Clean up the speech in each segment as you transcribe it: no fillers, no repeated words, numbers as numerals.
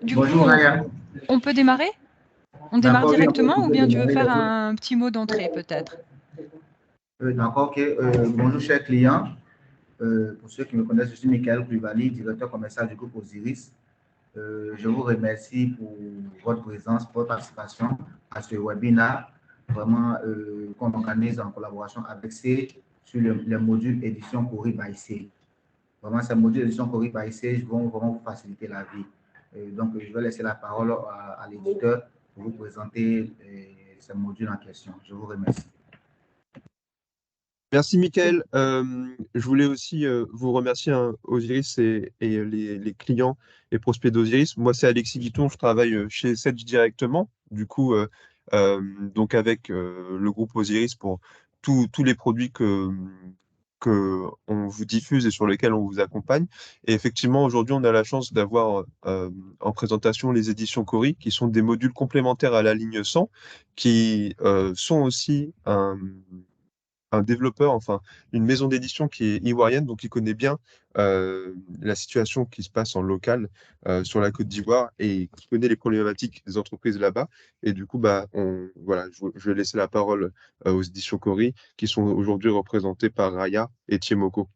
Du coup, Bonjour Raya. on peut démarrer? On démarre D'accord, oui, directement on ou peut bien tu veux démarrer faire le code. un petit mot d'entrée peut-être? D'accord, ok. Bonjour chers clients. Pour ceux qui me connaissent, je suis Michael Koulibaly, directeur commercial du groupe Osiris. Je vous remercie pour votre présence, pour votre participation à ce webinaire, vraiment qu'on organise en collaboration avec C sur le module édition Cori by C. Vraiment, ces modules édition Cori by C vont vraiment vous faciliter la vie. Donc, je vais laisser la parole à l'éditeur pour vous présenter ces modules en question. Je vous remercie. Merci Mickaël. Je voulais aussi vous remercier, hein, Osiris et les clients et prospects d'Osiris. Moi, c'est Alexis Guiton, je travaille chez Sedge directement. Du coup, donc avec le groupe Osiris pour tous les produits que on vous diffuse et sur lesquels on vous accompagne. Et effectivement, aujourd'hui, on a la chance d'avoir en présentation les éditions Cori, qui sont des modules complémentaires à la ligne 100, qui sont aussi un développeur, enfin une maison d'édition qui est ivoirienne, donc qui connaît bien la situation qui se passe en local sur la Côte d'Ivoire et qui connaît les problématiques des entreprises là-bas. Et du coup, bah, voilà, je vais laisser la parole aux éditions Cori, qui sont aujourd'hui représentées par Raya et Tiemoko.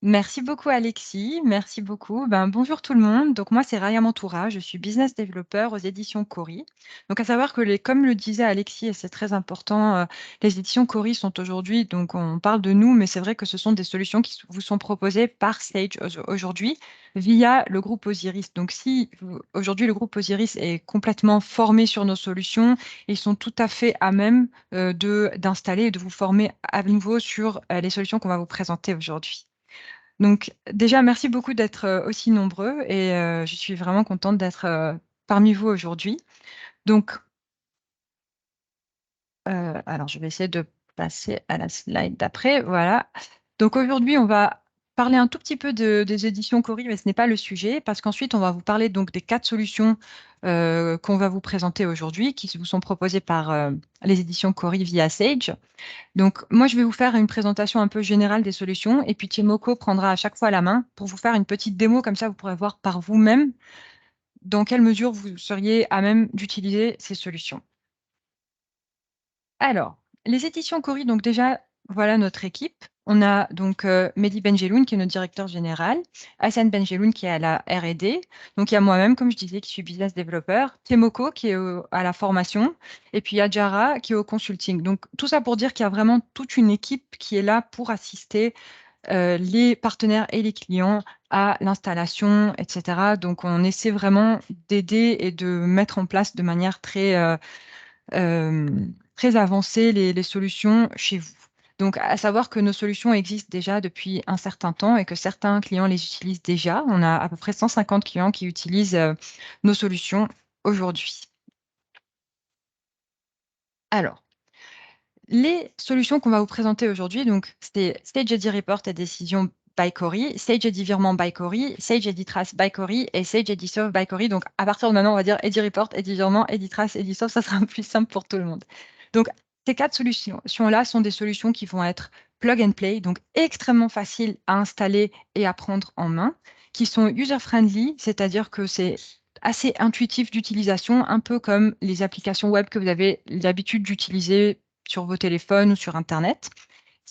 Merci beaucoup Alexis, merci beaucoup. Bonjour tout le monde. Donc moi c'est Raya Mantoura, je suis business developer aux éditions Cori. Donc à savoir que comme le disait Alexis et c'est très important, les éditions Cori sont aujourd'hui, donc on parle de nous, mais c'est vrai que ce sont des solutions qui vous sont proposées par Sage aujourd'hui via le groupe Osiris. Donc si aujourd'hui le groupe Osiris est complètement formé sur nos solutions, ils sont tout à fait à même d'installer et de vous former à nouveau sur les solutions qu'on va vous présenter aujourd'hui. Donc déjà, merci beaucoup d'être aussi nombreux et je suis vraiment contente d'être parmi vous aujourd'hui. Donc, alors je vais essayer de passer à la slide d'après. Voilà. Donc aujourd'hui, on va parler un tout petit peu des éditions Cori, mais ce n'est pas le sujet, parce qu'ensuite, on va vous parler donc des 4 solutions qu'on va vous présenter aujourd'hui, qui vous sont proposées par les éditions Cori via Sage. Donc, moi, je vais vous faire une présentation un peu générale des solutions et puis Timoko prendra à chaque fois la main pour vous faire une petite démo, comme ça, vous pourrez voir par vous-même dans quelle mesure vous seriez à même d'utiliser ces solutions. Alors, les éditions Cori, donc déjà, voilà notre équipe. On a donc Mehdi Benjeloun, qui est notre directeur général, Hassan Benjeloun, qui est à la R&D. Donc, il y a moi-même, comme je disais, qui suis business developer, Temoko, qui est à la formation, et puis Adjara, qui est au consulting. Donc, tout ça pour dire qu'il y a vraiment toute une équipe qui est là pour assister les partenaires et les clients à l'installation, etc. Donc, on essaie vraiment d'aider et de mettre en place de manière euh, très avancée les solutions chez vous. Donc, à savoir que nos solutions existent déjà depuis un certain temps et que certains clients les utilisent déjà. On a à peu près 150 clients qui utilisent nos solutions aujourd'hui. Alors, les solutions qu'on va vous présenter aujourd'hui, donc c'est Sage Edit Report et Décision by Cori, Sage Edit Virement by Cori, Sage Edit Trace by Cori et Sage Edit Solve by Cori. Donc, à partir de maintenant, on va dire Edit Report, Edit Virement, Edit Trace, Edit Solve, ça sera plus simple pour tout le monde. Donc, ces 4 solutions-là sont des solutions qui vont être plug and play, donc extrêmement faciles à installer et à prendre en main, qui sont user-friendly, c'est-à-dire que c'est assez intuitif d'utilisation, un peu comme les applications web que vous avez l'habitude d'utiliser sur vos téléphones ou sur Internet.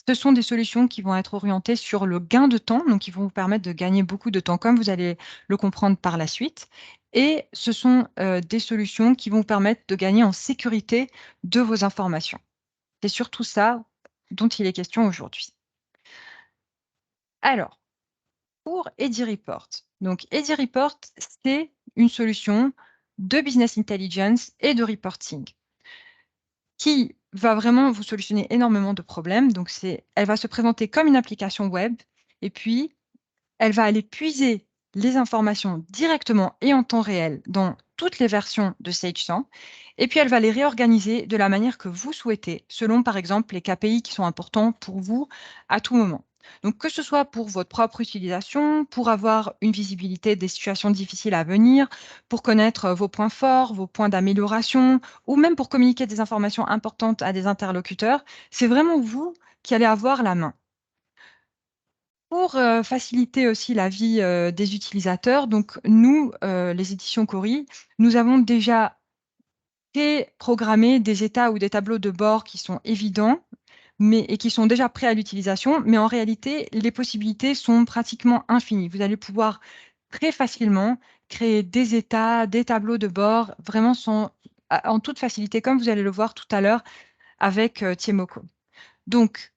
Ce sont des solutions qui vont être orientées sur le gain de temps, donc qui vont vous permettre de gagner beaucoup de temps, comme vous allez le comprendre par la suite. Et ce sont des solutions qui vont vous permettre de gagner en sécurité de vos informations. C'est surtout ça dont il est question aujourd'hui. Alors, pour EdiReport. Donc, EdiReport, c'est une solution de business intelligence et de reporting qui va vraiment vous solutionner énormément de problèmes. Donc, elle va se présenter comme une application web et puis elle va aller puiser les informations directement et en temps réel dans toutes les versions de Sage 100 et puis elle va les réorganiser de la manière que vous souhaitez, selon par exemple les KPI qui sont importants pour vous à tout moment. Donc, que ce soit pour votre propre utilisation, pour avoir une visibilité des situations difficiles à venir, pour connaître vos points forts, vos points d'amélioration, ou même pour communiquer des informations importantes à des interlocuteurs, c'est vraiment vous qui allez avoir la main. Pour faciliter aussi la vie des utilisateurs, donc nous, les éditions Cori, nous avons déjà préprogrammé des états ou des tableaux de bord qui sont évidents, et qui sont déjà prêts à l'utilisation, mais en réalité, les possibilités sont pratiquement infinies. Vous allez pouvoir très facilement créer des états, des tableaux de bord, vraiment en toute facilité, comme vous allez le voir tout à l'heure avec Tiemoko. Donc,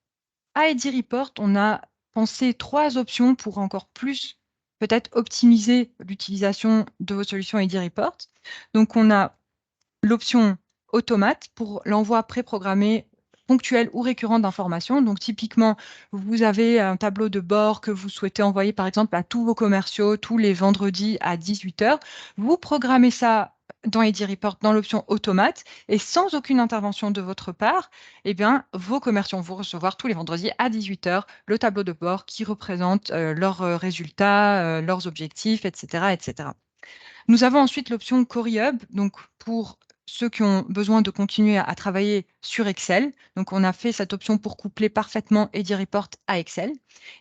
à ID Report, on a pensé 3 options pour encore plus peut-être optimiser l'utilisation de vos solutions ID Report. Donc, on a l'option automate pour l'envoi préprogrammé ponctuel ou récurrent d'informations. Donc, typiquement, vous avez un tableau de bord que vous souhaitez envoyer, par exemple, à tous vos commerciaux tous les vendredis à 18 h. Vous programmez ça dans ID Report, dans l'option automate, et sans aucune intervention de votre part, eh bien, vos commerciaux vont recevoir tous les vendredis à 18 h le tableau de bord qui représente leurs résultats, leurs objectifs, etc., etc. Nous avons ensuite l'option Cori Hub, donc pour ceux qui ont besoin de continuer à travailler sur Excel. Donc, on a fait cette option pour coupler parfaitement Eddy Report à Excel.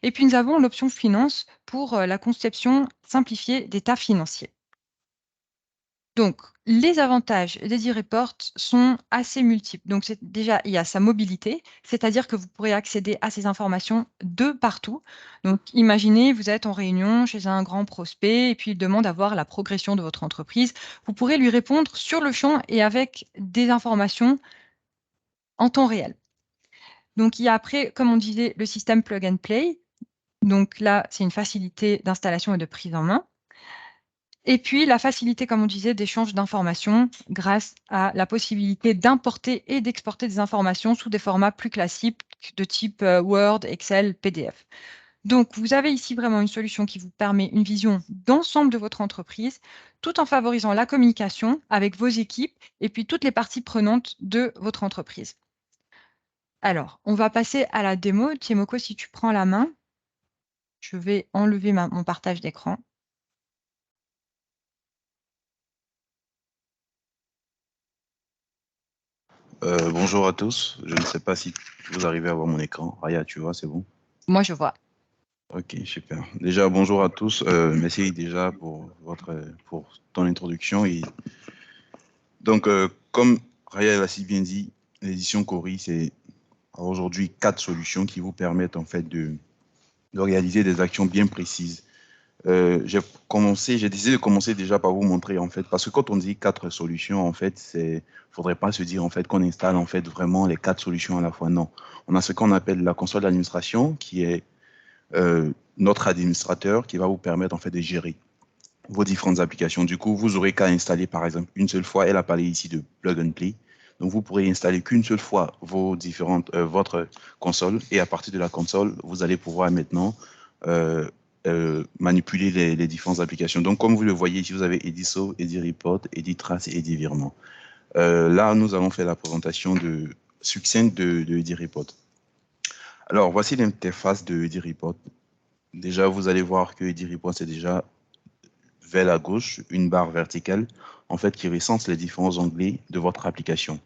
Et puis, nous avons l'option Finance pour la conception simplifiée d'états financiers. Donc, les avantages d'Eddy Report sont assez multiples. Donc, déjà, il y a sa mobilité, c'est-à-dire que vous pourrez accéder à ces informations de partout. Donc, imaginez, vous êtes en réunion chez un grand prospect et puis il demande à voir la progression de votre entreprise. Vous pourrez lui répondre sur le champ et avec des informations en temps réel. Donc, il y a après, comme on disait, le système plug and play. Donc là, c'est une facilité d'installation et de prise en main. Et puis la facilité, comme on disait, d'échange d'informations grâce à la possibilité d'importer et d'exporter des informations sous des formats plus classiques de type Word, Excel, PDF. Donc, vous avez ici vraiment une solution qui vous permet une vision d'ensemble de votre entreprise, tout en favorisant la communication avec vos équipes et puis toutes les parties prenantes de votre entreprise. Alors, on va passer à la démo. Tiemoko, si tu prends la main, je vais enlever mon partage d'écran. Bonjour à tous. Je ne sais pas si vous arrivez à voir mon écran. Raya, tu vois, c'est bon? Moi, je vois. Ok, super. Déjà, bonjour à tous. Merci déjà pour ton introduction. Et donc, comme Raya l'a si bien dit, l'édition Cori, c'est aujourd'hui 4 solutions qui vous permettent en fait de réaliser des actions bien précises. J'ai décidé de commencer déjà par vous montrer en fait, parce que quand on dit 4 solutions, en fait, faudrait pas se dire en fait qu'on installe en fait vraiment les 4 solutions à la fois. Non, on a ce qu'on appelle la console d'administration qui est notre administrateur qui va vous permettre en fait de gérer vos différentes applications. Du coup, vous aurez qu'à installer par exemple une seule fois. Elle a parlé ici de plug and play. Donc, vous pourrez installer qu'une seule fois votre console et à partir de la console, vous allez pouvoir maintenant manipuler les différentes applications. Donc, comme vous le voyez ici, vous avez Ediso, EdiReport, EdiTrace et EdiVirement. Là, nous allons faire la présentation succincte de EdiReport. Alors, voici l'interface de EdiReport. Déjà, vous allez voir que EdiReport, c'est déjà vers la gauche, une barre verticale, en fait, qui recense les différents onglets de votre application.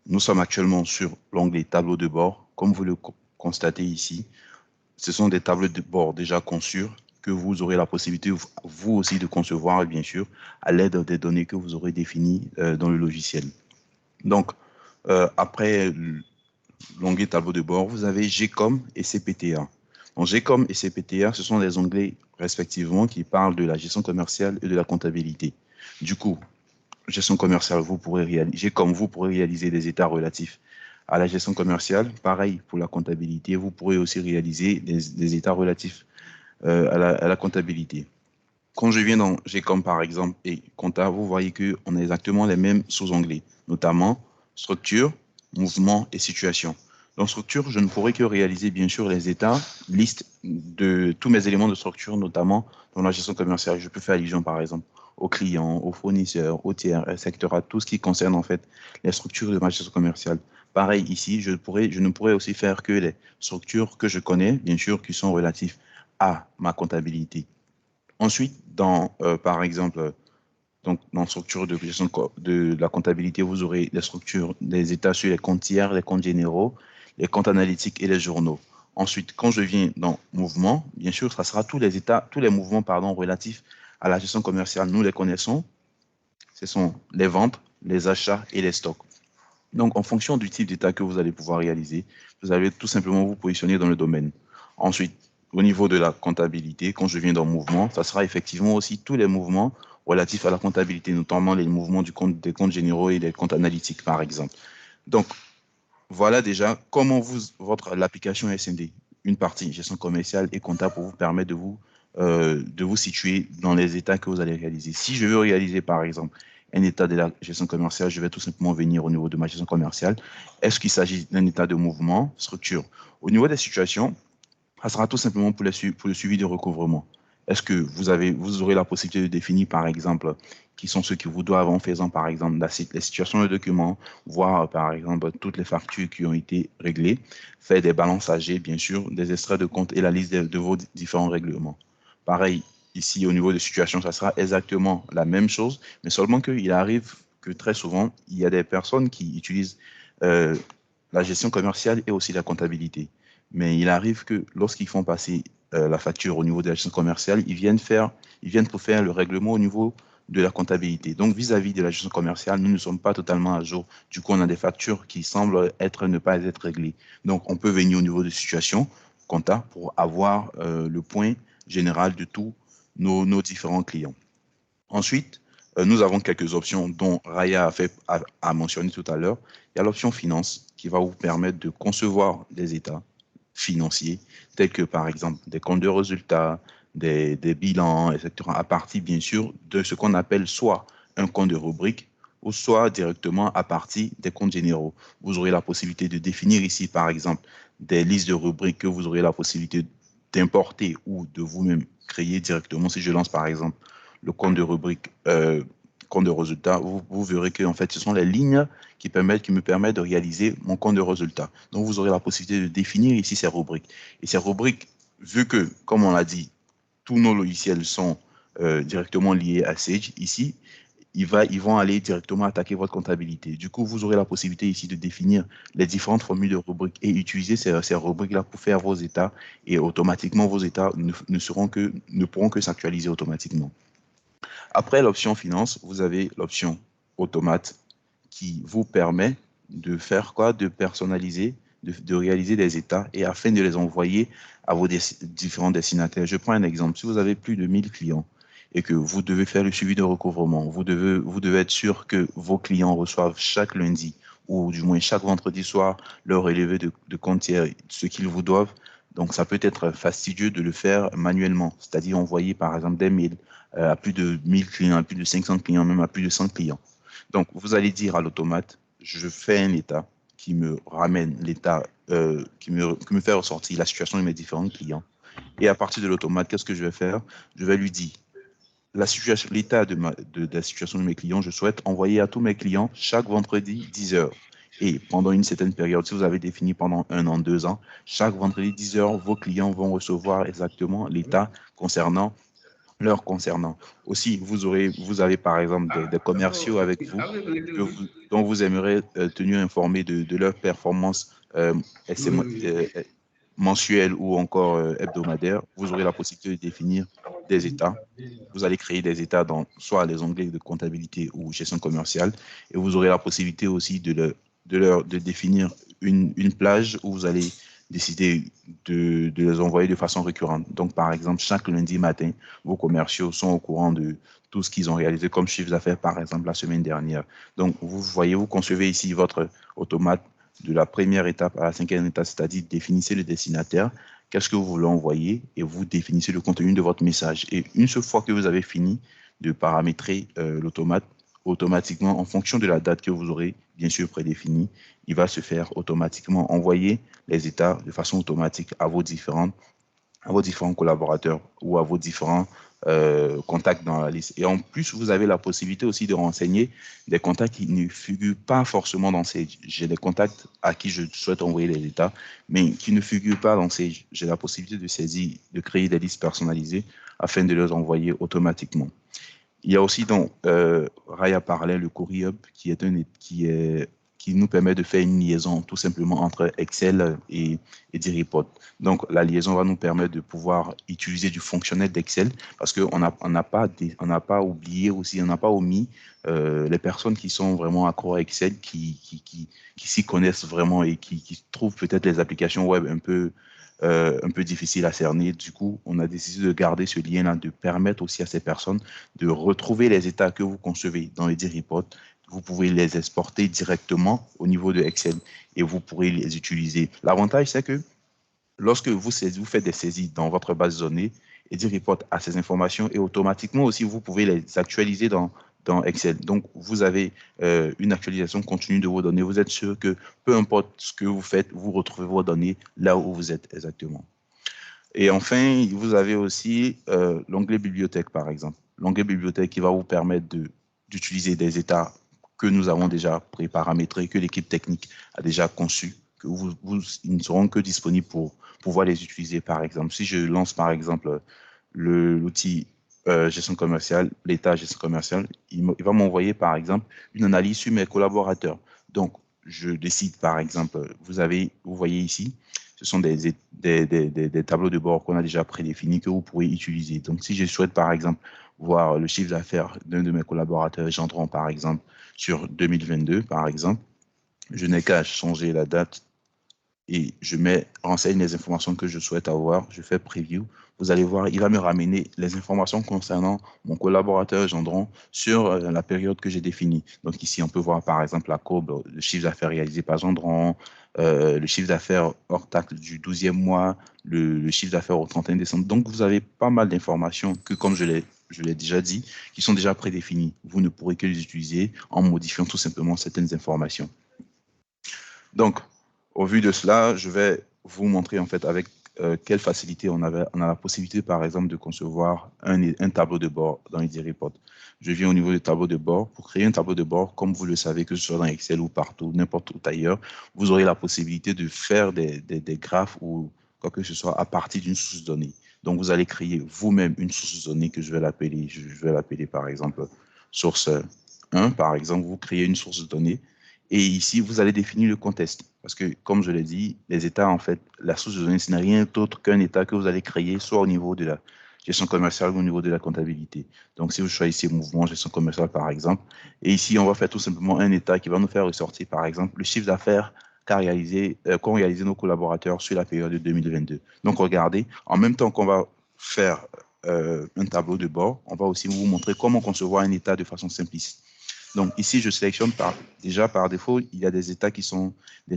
Nous sommes actuellement sur l'onglet tableau de bord. Comme vous le constatez ici, ce sont des tableaux de bord déjà conçus que vous aurez la possibilité, vous aussi, de concevoir, bien sûr, à l'aide des données que vous aurez définies dans le logiciel. Donc, après l'onglet tableau de bord, vous avez GCOM et CPTA. Donc, GCOM et CPTA, ce sont des onglets respectivement qui parlent de la gestion commerciale et de la comptabilité. Du coup, gestion commerciale, GCOM, vous pourrez réaliser des états relatifs à la gestion commerciale. Pareil pour la comptabilité, vous pourrez aussi réaliser des états relatifs à la comptabilité. Quand je viens dans GCOM par exemple et compta, vous voyez qu'on a exactement les mêmes sous-onglets, notamment structure, mouvement et situation. Dans structure, je ne pourrai que réaliser bien sûr les états, liste de tous mes éléments de structure, notamment dans la gestion commerciale. Je peux faire allusion par exemple aux clients, aux fournisseurs, aux tiers, etc., tout ce qui concerne en fait les structures de ma gestion commerciale. Pareil ici, je ne pourrais aussi faire que les structures que je connais, bien sûr, qui sont relatives à ma comptabilité. Ensuite, par exemple, donc, dans structure de gestion de la comptabilité, vous aurez les structures des états sur les comptes tiers, les comptes généraux, les comptes analytiques et les journaux. Ensuite, quand je viens dans mouvement, bien sûr, ça sera tous les mouvements, relatifs à la gestion commerciale. Nous les connaissons. Ce sont les ventes, les achats et les stocks. Donc, en fonction du type d'état que vous allez pouvoir réaliser, vous allez tout simplement vous positionner dans le domaine. Ensuite, au niveau de la comptabilité, quand je viens dans mouvement, ça sera effectivement aussi tous les mouvements relatifs à la comptabilité, notamment les mouvements des comptes généraux et des comptes analytiques, par exemple. Donc, voilà déjà comment l'application SND, une partie gestion commerciale et comptable pour vous permettre de vous situer dans les états que vous allez réaliser. Si je veux réaliser, par exemple, un état de la gestion commerciale, je vais tout simplement venir au niveau de ma gestion commerciale. Est-ce qu'il s'agit d'un état de mouvement, structure? Au niveau des situations, ça sera tout simplement pour le suivi du recouvrement. Est-ce que vous aurez la possibilité de définir, par exemple, qui sont ceux qui vous doivent en faisant, par exemple, les situations de documents, voir, par exemple, toutes les factures qui ont été réglées, faire des balances AG, bien sûr, des extraits de compte et la liste de vos différents règlements. Pareil, ici, au niveau de situation, ça sera exactement la même chose, mais seulement qu'il arrive que très souvent, il y a des personnes qui utilisent la gestion commerciale et aussi la comptabilité. Mais il arrive que lorsqu'ils font passer la facture au niveau de la gestion commerciale, ils viennent pour faire le règlement au niveau de la comptabilité. Donc, vis-à-vis de la gestion commerciale, nous ne sommes pas totalement à jour. Du coup, on a des factures qui semblent ne pas être réglées. Donc, on peut venir au niveau de situation compta pour avoir le point général de tous nos différents clients. Ensuite, nous avons quelques options dont Raya a mentionné tout à l'heure. Il y a l'option finance qui va vous permettre de concevoir des états financiers, tels que par exemple des comptes de résultats, des bilans, etc., à partir bien sûr de ce qu'on appelle soit un compte de rubrique ou soit directement à partir des comptes généraux. Vous aurez la possibilité de définir ici par exemple des listes de rubriques que vous aurez la possibilité d'importer ou de vous-même créer directement. Si je lance par exemple le compte de rubrique compte de résultats, vous verrez que en fait, ce sont les lignes qui me permettent de réaliser mon compte de résultats. Donc, vous aurez la possibilité de définir ici ces rubriques. Et ces rubriques, vu que, comme on l'a dit, tous nos logiciels sont directement liés à Sage, ici, ils vont aller directement attaquer votre comptabilité. Du coup, vous aurez la possibilité ici de définir les différentes formules de rubriques et utiliser ces rubriques-là pour faire vos états. Et automatiquement, vos états ne pourront que s'actualiser automatiquement. Après l'option finance, vous avez l'option automate qui vous permet de faire quoi? De personnaliser, de réaliser des états et afin de les envoyer à vos différents destinataires. Je prends un exemple. Si vous avez plus de 1000 clients et que vous devez faire le suivi de recouvrement, vous devez être sûr que vos clients reçoivent chaque lundi ou du moins chaque vendredi soir leur relevé de compte tiers, ce qu'ils vous doivent. Donc, ça peut être fastidieux de le faire manuellement, c'est-à-dire envoyer par exemple des mails à plus de 1000 clients, à plus de 500 clients, même à plus de 100 clients. Donc, vous allez dire à l'automate, je fais un état qui me ramène l'état, qui me fait ressortir la situation de mes différents clients. Et à partir de l'automate, qu'est-ce que je vais faire? Je vais lui dire l'état de la situation de mes clients, je souhaite envoyer à tous mes clients chaque vendredi 10 heures. Et pendant une certaine période, si vous avez défini pendant 1 an, 2 ans, chaque vendredi 10 heures, vos clients vont recevoir exactement l'état leur concernant. Aussi, vous avez par exemple des commerciaux avec vous, dont vous aimeriez tenir informés de leur performance mensuelle ou encore hebdomadaire. Vous aurez la possibilité de définir des états. Vous allez créer des états dans soit les onglets de comptabilité ou gestion commerciale et vous aurez la possibilité aussi de définir une plage où vous allez décider de les envoyer de façon récurrente. Donc, par exemple, chaque lundi matin, vos commerciaux sont au courant de tout ce qu'ils ont réalisé comme chiffre d'affaires, par exemple, la semaine dernière. Donc, vous voyez, vous concevez ici votre automate de la première étape à la 5e étape, c'est-à-dire définissez le destinataire, qu'est-ce que vous voulez envoyer et vous définissez le contenu de votre message. Et une seule fois que vous avez fini de paramétrer l'automate, automatiquement, en fonction de la date que vous aurez bien sûr prédéfinie, il va se faire automatiquement envoyer les états de façon automatique à vos différents collaborateurs ou à vos différents contacts dans la liste. Et en plus, vous avez la possibilité aussi de renseigner des contacts qui ne figurent pas forcément dans Sage. J'ai des contacts à qui je souhaite envoyer les états, mais qui ne figurent pas dans Sage. J'ai la possibilité de créer des listes personnalisées afin de les envoyer automatiquement. Il y a aussi, Raya parlait, le Courrier Hub, qui qui nous permet de faire une liaison tout simplement entre Excel et EdiReport. Donc, la liaison va nous permettre de pouvoir utiliser du fonctionnel d'Excel parce qu'on n'a pas oublié aussi, on n'a pas omis les personnes qui sont vraiment accro à Excel, qui s'y connaissent vraiment et qui trouvent peut-être les applications web un peu difficiles à cerner. Du coup, on a décidé de garder ce lien-là, de permettre aussi à ces personnes de retrouver les états que vous concevez dans EdiReport. Vous pouvez les exporter directement au niveau de Excel et vous pourrez les utiliser. L'avantage, c'est que lorsque vous faites des saisies dans votre base de données, EdiReport a ces informations et automatiquement aussi, vous pouvez les actualiser dans Excel. Donc, vous avez une actualisation continue de vos données. Vous êtes sûr que peu importe ce que vous faites, vous retrouvez vos données là où vous êtes exactement. Et enfin, vous avez aussi l'onglet bibliothèque, par exemple. L'onglet bibliothèque qui va vous permettre d'utiliser des états que nous avons déjà pré-paramétrés, que l'équipe technique a déjà conçus, que ils ne seront que disponibles pour pouvoir les utiliser, par exemple. Si je lance, par exemple, l'outil gestion commerciale, l'état gestion commerciale, il va m'envoyer, par exemple, une analyse sur mes collaborateurs. Donc, je décide, par exemple, vous voyez ici, ce sont des tableaux de bord qu'on a déjà prédéfinis que vous pourrez utiliser. Donc, si je souhaite, par exemple, voir le chiffre d'affaires d'un de mes collaborateurs, j'entre, par exemple, sur 2022, par exemple, je n'ai qu'à changer la date et renseigne les informations que je souhaite avoir, je fais preview. Vous allez voir, il va me ramener les informations concernant mon collaborateur Gendron sur la période que j'ai définie. Donc ici, on peut voir par exemple la courbe, le chiffre d'affaires réalisé par Gendron, le chiffre d'affaires hors taxe du 12e mois, le chiffre d'affaires au 31 décembre. Donc vous avez pas mal d'informations que, comme je l'ai déjà dit, qui sont déjà prédéfinies. Vous ne pourrez que les utiliser en modifiant tout simplement certaines informations. Donc, au vu de cela, je vais vous montrer en fait avec quelle facilité on a la possibilité, par exemple, de concevoir un tableau de bord dans EdiReport. Je viens au niveau du tableau de bord. Pour créer un tableau de bord, comme vous le savez, que ce soit dans Excel ou partout, n'importe où ailleurs, vous aurez la possibilité de faire des graphes ou quoi que ce soit à partir d'une source de données. Donc, vous allez créer vous-même une source de données que je vais l'appeler par exemple source 1. Par exemple, vous créez une source de données. Et ici, vous allez définir le contexte. Parce que, comme je l'ai dit, les états, en fait, la source de données, ce n'est rien d'autre qu'un état que vous allez créer, soit au niveau de la gestion commerciale ou au niveau de la comptabilité. Donc, si vous choisissez mouvement, gestion commerciale, par exemple, et ici, on va faire tout simplement un état qui va nous faire ressortir, par exemple, le chiffre d'affaires qu'ont réalisé nos collaborateurs sur la période de 2022. Donc, regardez, en même temps qu'on va faire un tableau de bord, on va aussi vous montrer comment concevoir un état de façon simpliste. Donc ici, je sélectionne déjà par défaut, il y a des états des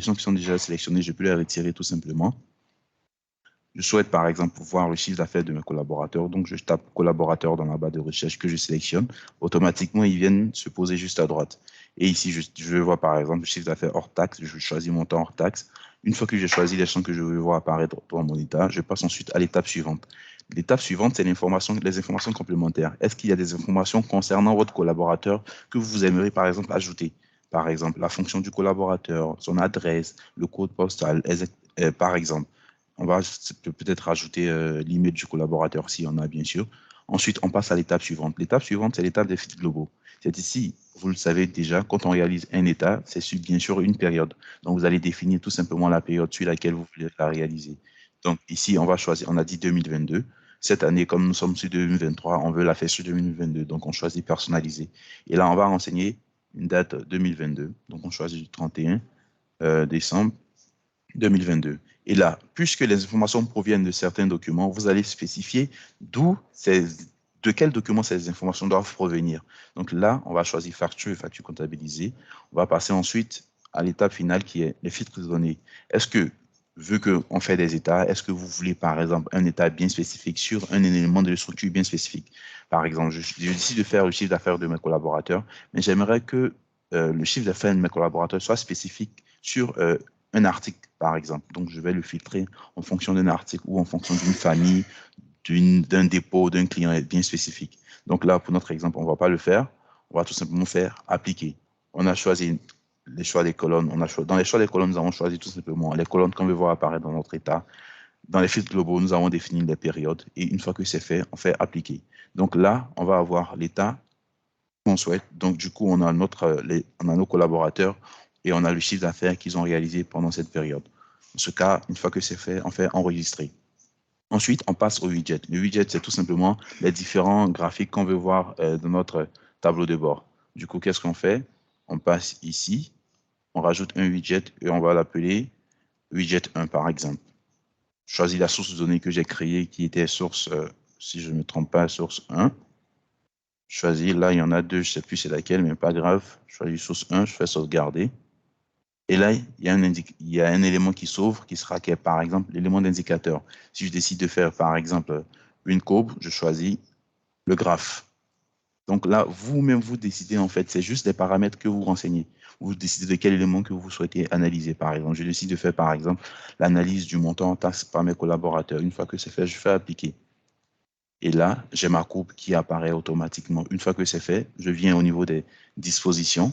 champs qui sont déjà sélectionnés, je peux les retirer tout simplement. Je souhaite par exemple voir le chiffre d'affaires de mes collaborateurs, donc je tape collaborateur dans la barre de recherche que je sélectionne, automatiquement ils viennent se poser juste à droite. Et ici, je vais voir par exemple le chiffre d'affaires hors taxe, je choisis mon temps hors taxe. Une fois que j'ai choisi les champs que je veux voir apparaître dans mon état, je passe ensuite à l'étape suivante. L'étape suivante, c'est les informations complémentaires. Est-ce qu'il y a des informations concernant votre collaborateur que vous aimeriez, par exemple, ajouter? Par exemple, la fonction du collaborateur, son adresse, le code postal, par exemple. On va peut-être rajouter l'email du collaborateur si on a, bien sûr. Ensuite, on passe à l'étape suivante. L'étape suivante, c'est l'étape des filtres globaux. C'est ici, vous le savez déjà, quand on réalise un état, c'est sur, bien sûr, une période. Donc, vous allez définir tout simplement la période sur laquelle vous voulez la réaliser. Donc, ici, on va choisir, on a dit 2022. Cette année, comme nous sommes sur 2023, on veut la faire sur 2022. Donc, on choisit personnaliser. Et là, on va renseigner une date 2022. Donc, on choisit du 31 décembre 2022. Et là, puisque les informations proviennent de certains documents, vous allez spécifier de quels documents ces informations doivent provenir. Donc là, on va choisir facture et facture comptabilisée. On va passer ensuite à l'étape finale qui est les filtres de données. Est-ce que, vu qu'on fait des états, est-ce que vous voulez, par exemple, un état bien spécifique sur un élément de structure bien spécifique? Par exemple, je décide de faire le chiffre d'affaires de mes collaborateurs, mais j'aimerais que le chiffre d'affaires de mes collaborateurs soit spécifique sur un article, par exemple. Donc, je vais le filtrer en fonction d'un article ou en fonction d'une famille, d'un dépôt, d'un client bien spécifique. Donc là, pour notre exemple, on ne va pas le faire. On va tout simplement faire appliquer. On a choisi les choix des colonnes. Dans les choix des colonnes, nous avons choisi tout simplement les colonnes qu'on veut voir apparaître dans notre état. Dans les filtres globaux, nous avons défini les périodes. Et une fois que c'est fait, on fait appliquer. Donc là, on va avoir l'état qu'on souhaite. Donc, du coup, on a nos collaborateurs. et on a le chiffre d'affaires qu'ils ont réalisé pendant cette période. Dans ce cas, une fois que c'est fait, on fait enregistrer. Ensuite, on passe au widget. Le widget, c'est tout simplement les différents graphiques qu'on veut voir dans notre tableau de bord. Du coup, qu'est-ce qu'on fait? On passe ici, on rajoute un widget et on va l'appeler widget 1 par exemple. Je choisis la source de données que j'ai créée qui était source, si je ne me trompe pas, source 1. Je choisis, là il y en a deux, je ne sais plus c'est laquelle, mais pas grave. Je choisis source 1, je fais sauvegarder. Et là, il y a un élément qui s'ouvre qui sera par exemple l'élément d'indicateur. Si je décide de faire par exemple une courbe, je choisis le graphe. Donc là, vous-même, vous décidez en fait, c'est juste des paramètres que vous renseignez. Vous décidez de quel élément que vous souhaitez analyser. Par exemple, je décide de faire par exemple l'analyse du montant en taxes par mes collaborateurs. Une fois que c'est fait, je fais appliquer. Et là, j'ai ma courbe qui apparaît automatiquement. Une fois que c'est fait, je viens au niveau des dispositions.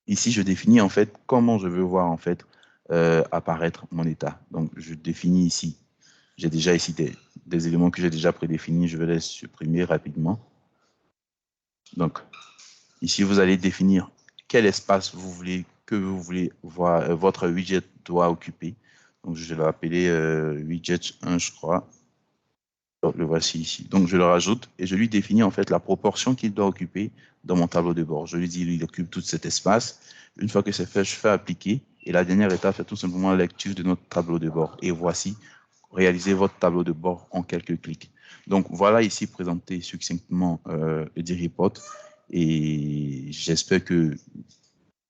Ici, je définis en fait comment je veux voir en fait apparaître mon état. Donc, je définis ici. J'ai déjà ici des éléments que j'ai déjà prédéfinis. Je vais les supprimer rapidement. Donc, ici, vous allez définir quel espace vous voulez voir, votre widget doit occuper. Donc, je vais l'appeler widget 1, je crois. Donc, le voici ici. Donc, je le rajoute et je lui définis en fait la proportion qu'il doit occuper dans mon tableau de bord. Je lui dis, il occupe tout cet espace. Une fois que c'est fait, je fais appliquer. Et la dernière étape, c'est tout simplement la lecture de notre tableau de bord. Et voici, réalisez votre tableau de bord en quelques clics. Donc, voilà ici présenté succinctement le D-Report. Et j'espère que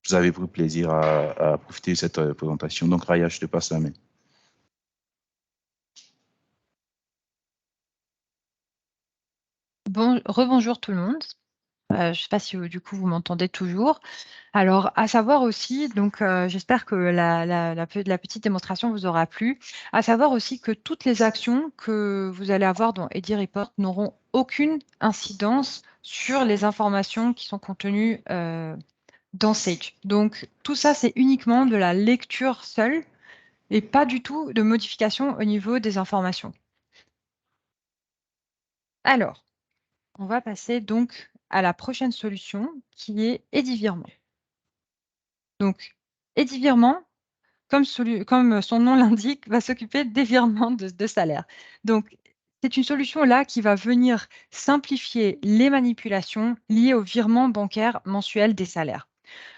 vous avez pris plaisir à profiter de cette présentation. Donc, Raya, je te passe la main. Rebonjour tout le monde. Je ne sais pas si du coup vous m'entendez toujours. Alors, à savoir aussi, donc j'espère que la petite démonstration vous aura plu. À savoir aussi que toutes les actions que vous allez avoir dans Eddy Report n'auront aucune incidence sur les informations qui sont contenues dans Sage. Donc, tout ça, c'est uniquement de la lecture seule et pas du tout de modification au niveau des informations. Alors, on va passer donc à la prochaine solution qui est Eddy Virement. Donc, Eddy Virement, comme son nom l'indique, va s'occuper des virements de salaire. Donc, c'est une solution là qui va venir simplifier les manipulations liées au virement bancaire mensuel des salaires.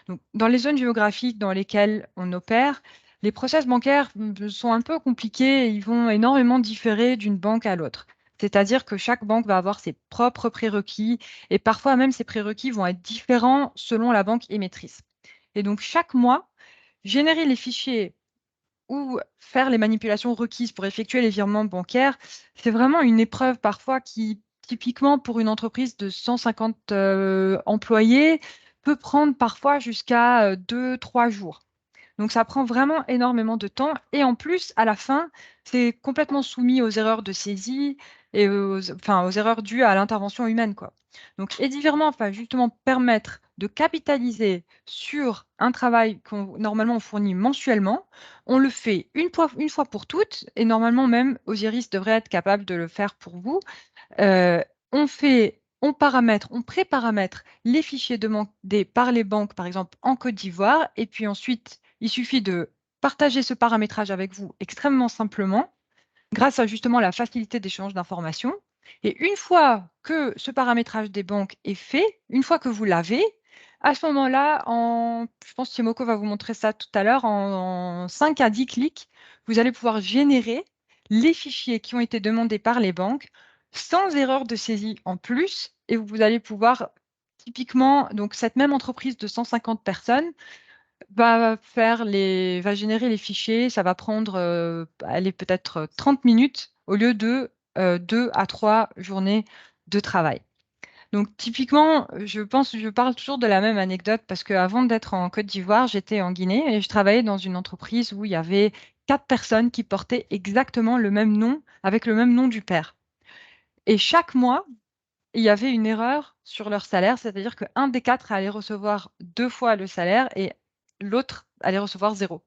Donc, dans les zones géographiques dans lesquelles on opère, les process bancaires sont un peu compliqués et ils vont énormément différer d'une banque à l'autre. C'est-à-dire que chaque banque va avoir ses propres prérequis et parfois même ces prérequis vont être différents selon la banque émettrice. Et donc, chaque mois, générer les fichiers ou faire les manipulations requises pour effectuer les virements bancaires, c'est vraiment une épreuve parfois qui, typiquement pour une entreprise de 150 employés, peut prendre parfois jusqu'à 2-3 jours. Donc, ça prend vraiment énormément de temps. Et en plus, à la fin, c'est complètement soumis aux erreurs de saisie et aux erreurs dues à l'intervention humaine, quoi. Donc, Eddy Virement va justement permettre de capitaliser sur un travail qu'on normalement fournit mensuellement. On le fait une fois pour toutes, et normalement même Osiris devrait être capable de le faire pour vous. On pré-paramètre les fichiers demandés par les banques, par exemple en Côte d'Ivoire, et puis ensuite, il suffit de partager ce paramétrage avec vous extrêmement simplement, grâce à justement la facilité d'échange d'informations. Et une fois que ce paramétrage des banques est fait, une fois que vous l'avez, à ce moment-là, je pense que Timoko va vous montrer ça tout à l'heure, en 5 à 10 clics, vous allez pouvoir générer les fichiers qui ont été demandés par les banques sans erreur de saisie en plus, et vous allez pouvoir typiquement, donc cette même entreprise de 150 personnes va générer les fichiers, ça va prendre peut-être 30 minutes au lieu de 2 à 3 journées de travail. Donc typiquement, je parle toujours de la même anecdote parce qu'avant d'être en Côte d'Ivoire, j'étais en Guinée et je travaillais dans une entreprise où il y avait 4 personnes qui portaient exactement le même nom, avec le même nom du père. Et chaque mois, il y avait une erreur sur leur salaire, c'est-à-dire qu'un des 4 allait recevoir 2 fois le salaire et l'autre allait recevoir 0.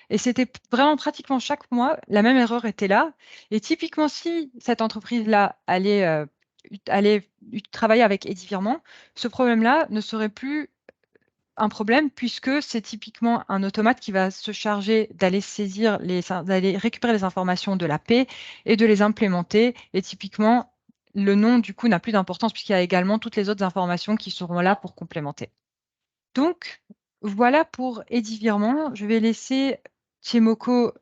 Et c'était vraiment pratiquement chaque mois, la même erreur était là. Et typiquement, si cette entreprise-là allait travailler avec Eddy Virement, ce problème-là ne serait plus un problème puisque c'est typiquement un automate qui va se charger d'aller d'aller récupérer les informations de la paie et de les implémenter. Et typiquement, le nom, du coup, n'a plus d'importance puisqu'il y a également toutes les autres informations qui seront là pour complémenter. Donc, voilà pour Eddy Virement. Je vais laisser Thiemoko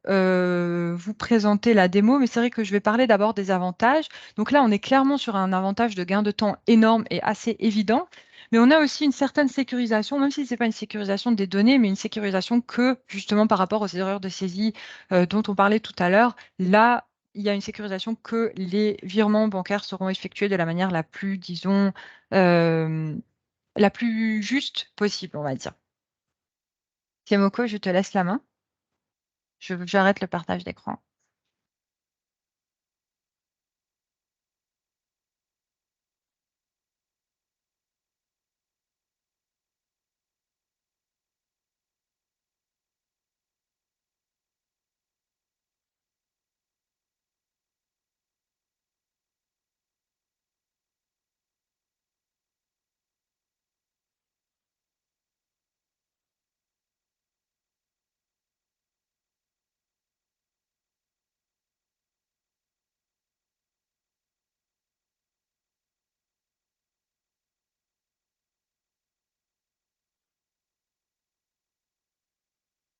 vous présenter la démo, mais c'est vrai que je vais parler d'abord des avantages. Donc là, on est clairement sur un avantage de gain de temps énorme et assez évident, mais on a aussi une certaine sécurisation, même si ce n'est pas une sécurisation des données, mais une sécurisation que, justement, par rapport aux erreurs de saisie dont on parlait tout à l'heure, là, il y a une sécurisation que les virements bancaires seront effectués de la manière la plus, disons, la plus juste possible, on va dire. Thiemoko, je te laisse la main. J'arrête le partage d'écran.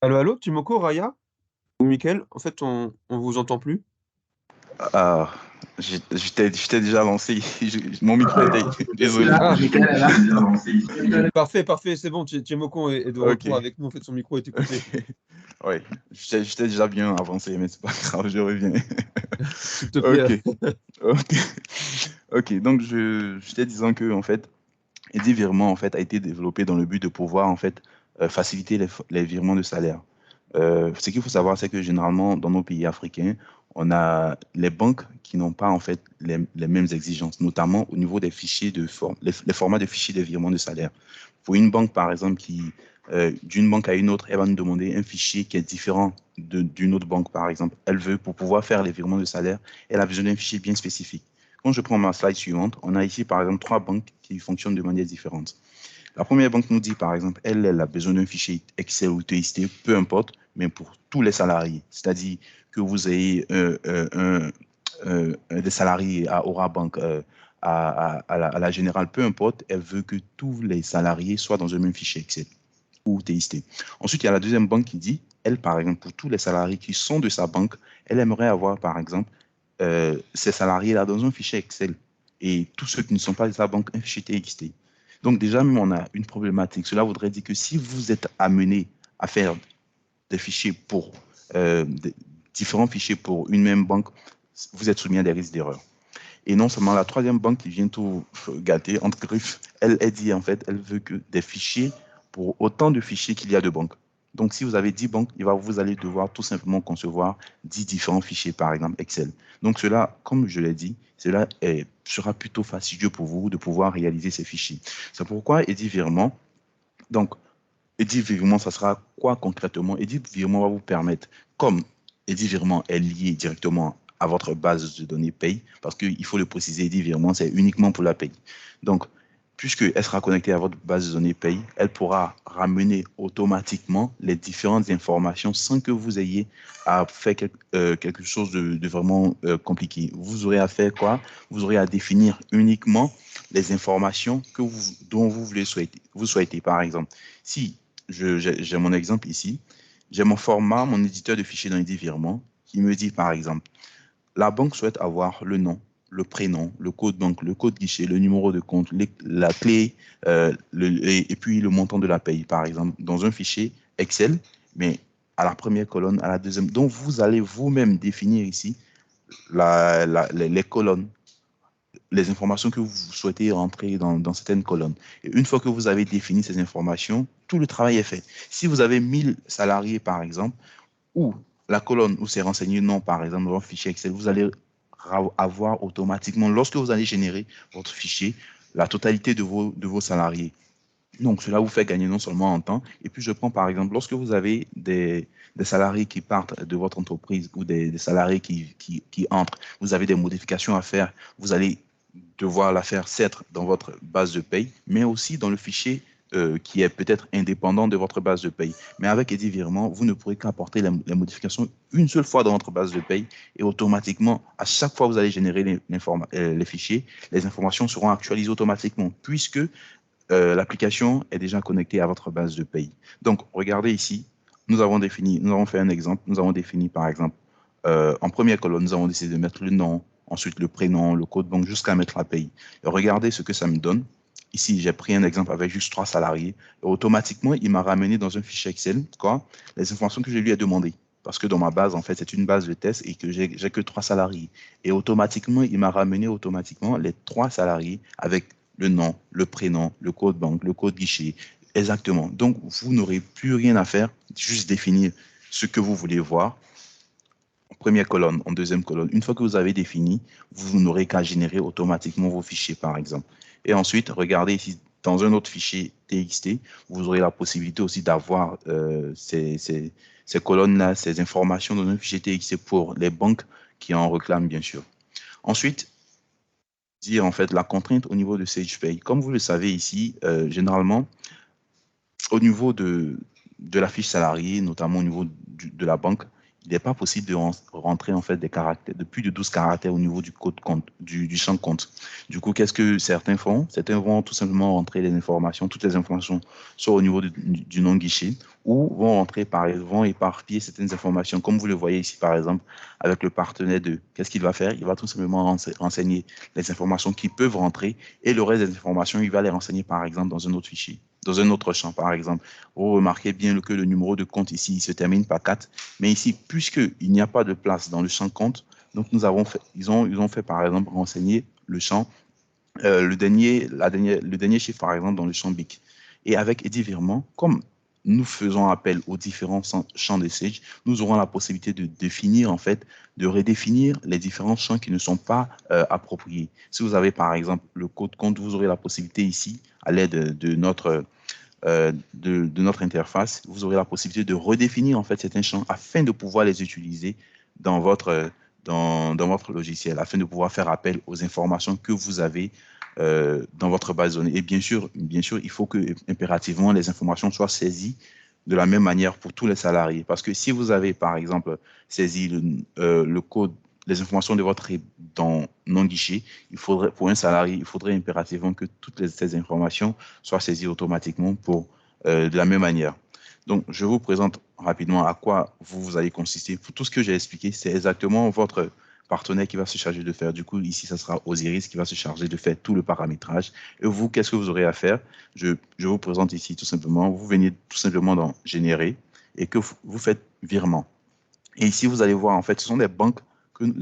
Allô, allô, Timoko, Raya ou Mickaël, en fait, on vous entend plus. Ah, j'étais déjà lancé. Mon micro était. Désolé. Ah, Michael est là. parfait, parfait, c'est bon, Timoko est de Ok. retour avec nous, en fait, son micro était coupé. Ouais, j'étais déjà bien avancé, mais c'est pas grave, je reviens. S'il te plaît. Ok, ok, ok. Donc j'étais disant que en fait, Eddy Virement en fait a été développé dans le but de pouvoir en fait faciliter les virements de salaire. Ce qu'il faut savoir, c'est que généralement dans nos pays africains, on a les banques qui n'ont pas en fait les mêmes exigences, notamment au niveau des fichiers les formats de fichiers de virement de salaire. Pour une banque par exemple d'une banque à une autre, elle va nous demander un fichier qui est différent d'une autre banque, par exemple. Elle veut, pour pouvoir faire les virements de salaire, elle a besoin d'un fichier bien spécifique. Quand je prends ma slide suivante, on a ici, par exemple, 3 banques qui fonctionnent de manière différente. La première banque nous dit, par exemple, elle a besoin d'un fichier Excel ou TXT, peu importe, mais pour tous les salariés. C'est-à-dire que vous ayez des salariés à Aura Bank, à la Générale, peu importe, elle veut que tous les salariés soient dans un même fichier Excel ou TXT. Ensuite, il y a la deuxième banque qui dit, elle, par exemple, pour tous les salariés qui sont de sa banque, elle aimerait avoir, par exemple, ces salariés-là dans un fichier Excel et tous ceux qui ne sont pas de sa banque, un fichier TXT. Donc déjà, même on a une problématique. Cela voudrait dire que si vous êtes amené à faire des fichiers pour différents fichiers pour une même banque, vous êtes soumis à des risques d'erreur. Et non seulement la troisième banque qui vient tout gâter, entre griffes, elle dit en fait, elle veut que des fichiers pour autant de fichiers qu'il y a de banques. Donc, si vous avez 10 banques, vous allez devoir tout simplement concevoir 10 différents fichiers, par exemple Excel. Donc, cela, comme je l'ai dit, sera plutôt fastidieux pour vous de pouvoir réaliser ces fichiers. C'est pourquoi Eddy Virement, donc, Eddy Virement, ça sera quoi concrètement? Eddy Virement va vous permettre, comme Eddy Virement est lié directement à votre base de données paye, parce qu'il faut le préciser, Eddy Virement, c'est uniquement pour la paye. Donc, puisqu'elle sera connectée à votre base de données paye, elle pourra ramener automatiquement les différentes informations sans que vous ayez à faire quelque chose de vraiment compliqué. Vous aurez à faire quoi? Vous aurez à définir uniquement les informations dont vous souhaitez. Par exemple, si j'ai mon exemple ici, j'ai mon format, mon éditeur de fichiers dans Eddy Virement qui me dit par exemple, la banque souhaite avoir le nom, le prénom, le code banque, le code guichet, le numéro de compte, la clé, et puis le montant de la paye, par exemple, dans un fichier Excel, mais à la première colonne, à la deuxième. Donc, vous allez vous-même définir ici les colonnes, les informations que vous souhaitez rentrer dans certaines colonnes. Et une fois que vous avez défini ces informations, tout le travail est fait. Si vous avez 1000 salariés, par exemple, ou la colonne où c'est renseigné nom, par exemple, dans un fichier Excel, vous allez avoir automatiquement, lorsque vous allez générer votre fichier, la totalité de vos salariés. Donc, cela vous fait gagner non seulement en temps, et puis je prends par exemple, lorsque vous avez des salariés qui partent de votre entreprise ou des salariés qui entrent, vous avez des modifications à faire, vous allez devoir la faire certes dans votre base de paye, mais aussi dans le fichier qui est peut-être indépendant de votre base de paye. Mais avec EasyVirement, vous ne pourrez qu'apporter les modifications une seule fois dans votre base de paye et automatiquement, à chaque fois que vous allez générer les fichiers, les informations seront actualisées automatiquement puisque l'application est déjà connectée à votre base de paye. Donc, regardez ici, nous avons fait un exemple, nous avons défini par exemple, en première colonne, nous avons décidé de mettre le nom, ensuite le prénom, le code banque, jusqu'à mettre la paye. Et regardez ce que ça me donne. Ici, j'ai pris un exemple avec juste 3 salariés. Et automatiquement, il m'a ramené dans un fichier Excel les informations que je lui ai demandées. Parce que dans ma base, en fait, c'est une base de test et que j'ai que 3 salariés. Et automatiquement, il m'a ramené les 3 salariés avec le nom, le prénom, le code banque, le code guichet. Exactement. Donc, vous n'aurez plus rien à faire, juste définir ce que vous voulez voir. En première colonne, en deuxième colonne. Une fois que vous avez défini, vous n'aurez qu'à générer automatiquement vos fichiers, par exemple. Et ensuite, regardez ici, dans un autre fichier TXT, vous aurez la possibilité aussi d'avoir ces colonnes-là, ces informations dans un fichier TXT pour les banques qui en réclament, bien sûr. Ensuite, dire en fait la contrainte au niveau de SagePay. Comme vous le savez ici, généralement, au niveau de la fiche salariée, notamment au niveau de la banque, il n'est pas possible de rentrer en fait des caractères, de plus de 12 caractères au niveau du code compte, du champ compte. Du coup, qu'est-ce que certains font? Certains vont tout simplement rentrer les informations, toutes les informations, soit au niveau du non-guichet, ou vont éparpiller certaines informations, comme vous le voyez ici, par exemple, avec le partenaire 2. Qu'est-ce qu'il va faire? Il va tout simplement renseigner les informations qui peuvent rentrer, et le reste des informations, il va les renseigner, par exemple, dans un autre fichier, dans un autre champ, par exemple. Vous remarquez bien que le numéro de compte ici, il se termine par 4, mais ici, puisqu'il n'y a pas de place dans le champ compte, donc ils ont fait, par exemple, renseigner le champ, le dernier chiffre, par exemple, dans le champ BIC. Et avec EasyVirement, comme nous faisons appel aux différents champs de Sage, nous aurons la possibilité de définir, en fait, de redéfinir les différents champs qui ne sont pas appropriés. Si vous avez, par exemple, le code compte, vous aurez la possibilité ici, à l'aide de notre interface, vous aurez la possibilité de redéfinir, en fait, certains champs afin de pouvoir les utiliser dans votre logiciel, afin de pouvoir faire appel aux informations que vous avez dans votre base de données. Et bien sûr, il faut que impérativement les informations soient saisies de la même manière pour tous les salariés. Parce que si vous avez, par exemple, saisi le code, les informations de votre dans non-guichet, pour un salarié, il faudrait impérativement que toutes ces informations soient saisies automatiquement de la même manière. Donc, je vous présente rapidement à quoi vous allez consister. Pour tout ce que j'ai expliqué, c'est exactement votre partenaire qui va se charger de faire. Du coup, ici, ça sera Osiris qui va se charger de faire tout le paramétrage. Et vous, qu'est-ce que vous aurez à faire? Je vous présente ici tout simplement. Vous venez tout simplement dans Générer et que vous faites virement. Et ici, vous allez voir, en fait, ce sont les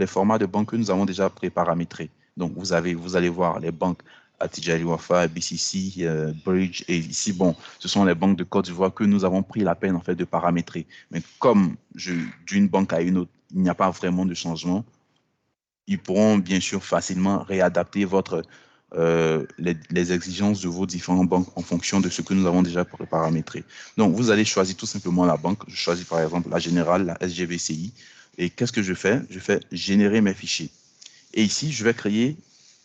formats de banques que nous avons déjà préparamétrés. Donc, vous allez voir les banques Attijari Wafa, BCC, Bridge, et ici, bon, ce sont les banques de Côte d'Ivoire que nous avons pris la peine, en fait, de paramétrer. Mais comme d'une banque à une autre, il n'y a pas vraiment de changement, ils pourront bien sûr facilement réadapter les exigences de vos différentes banques en fonction de ce que nous avons déjà paramétré. Donc, vous allez choisir tout simplement la banque. Je choisis par exemple la Générale, la SGBCI. Et qu'est-ce que je fais? Je fais générer mes fichiers. Et ici, je vais créer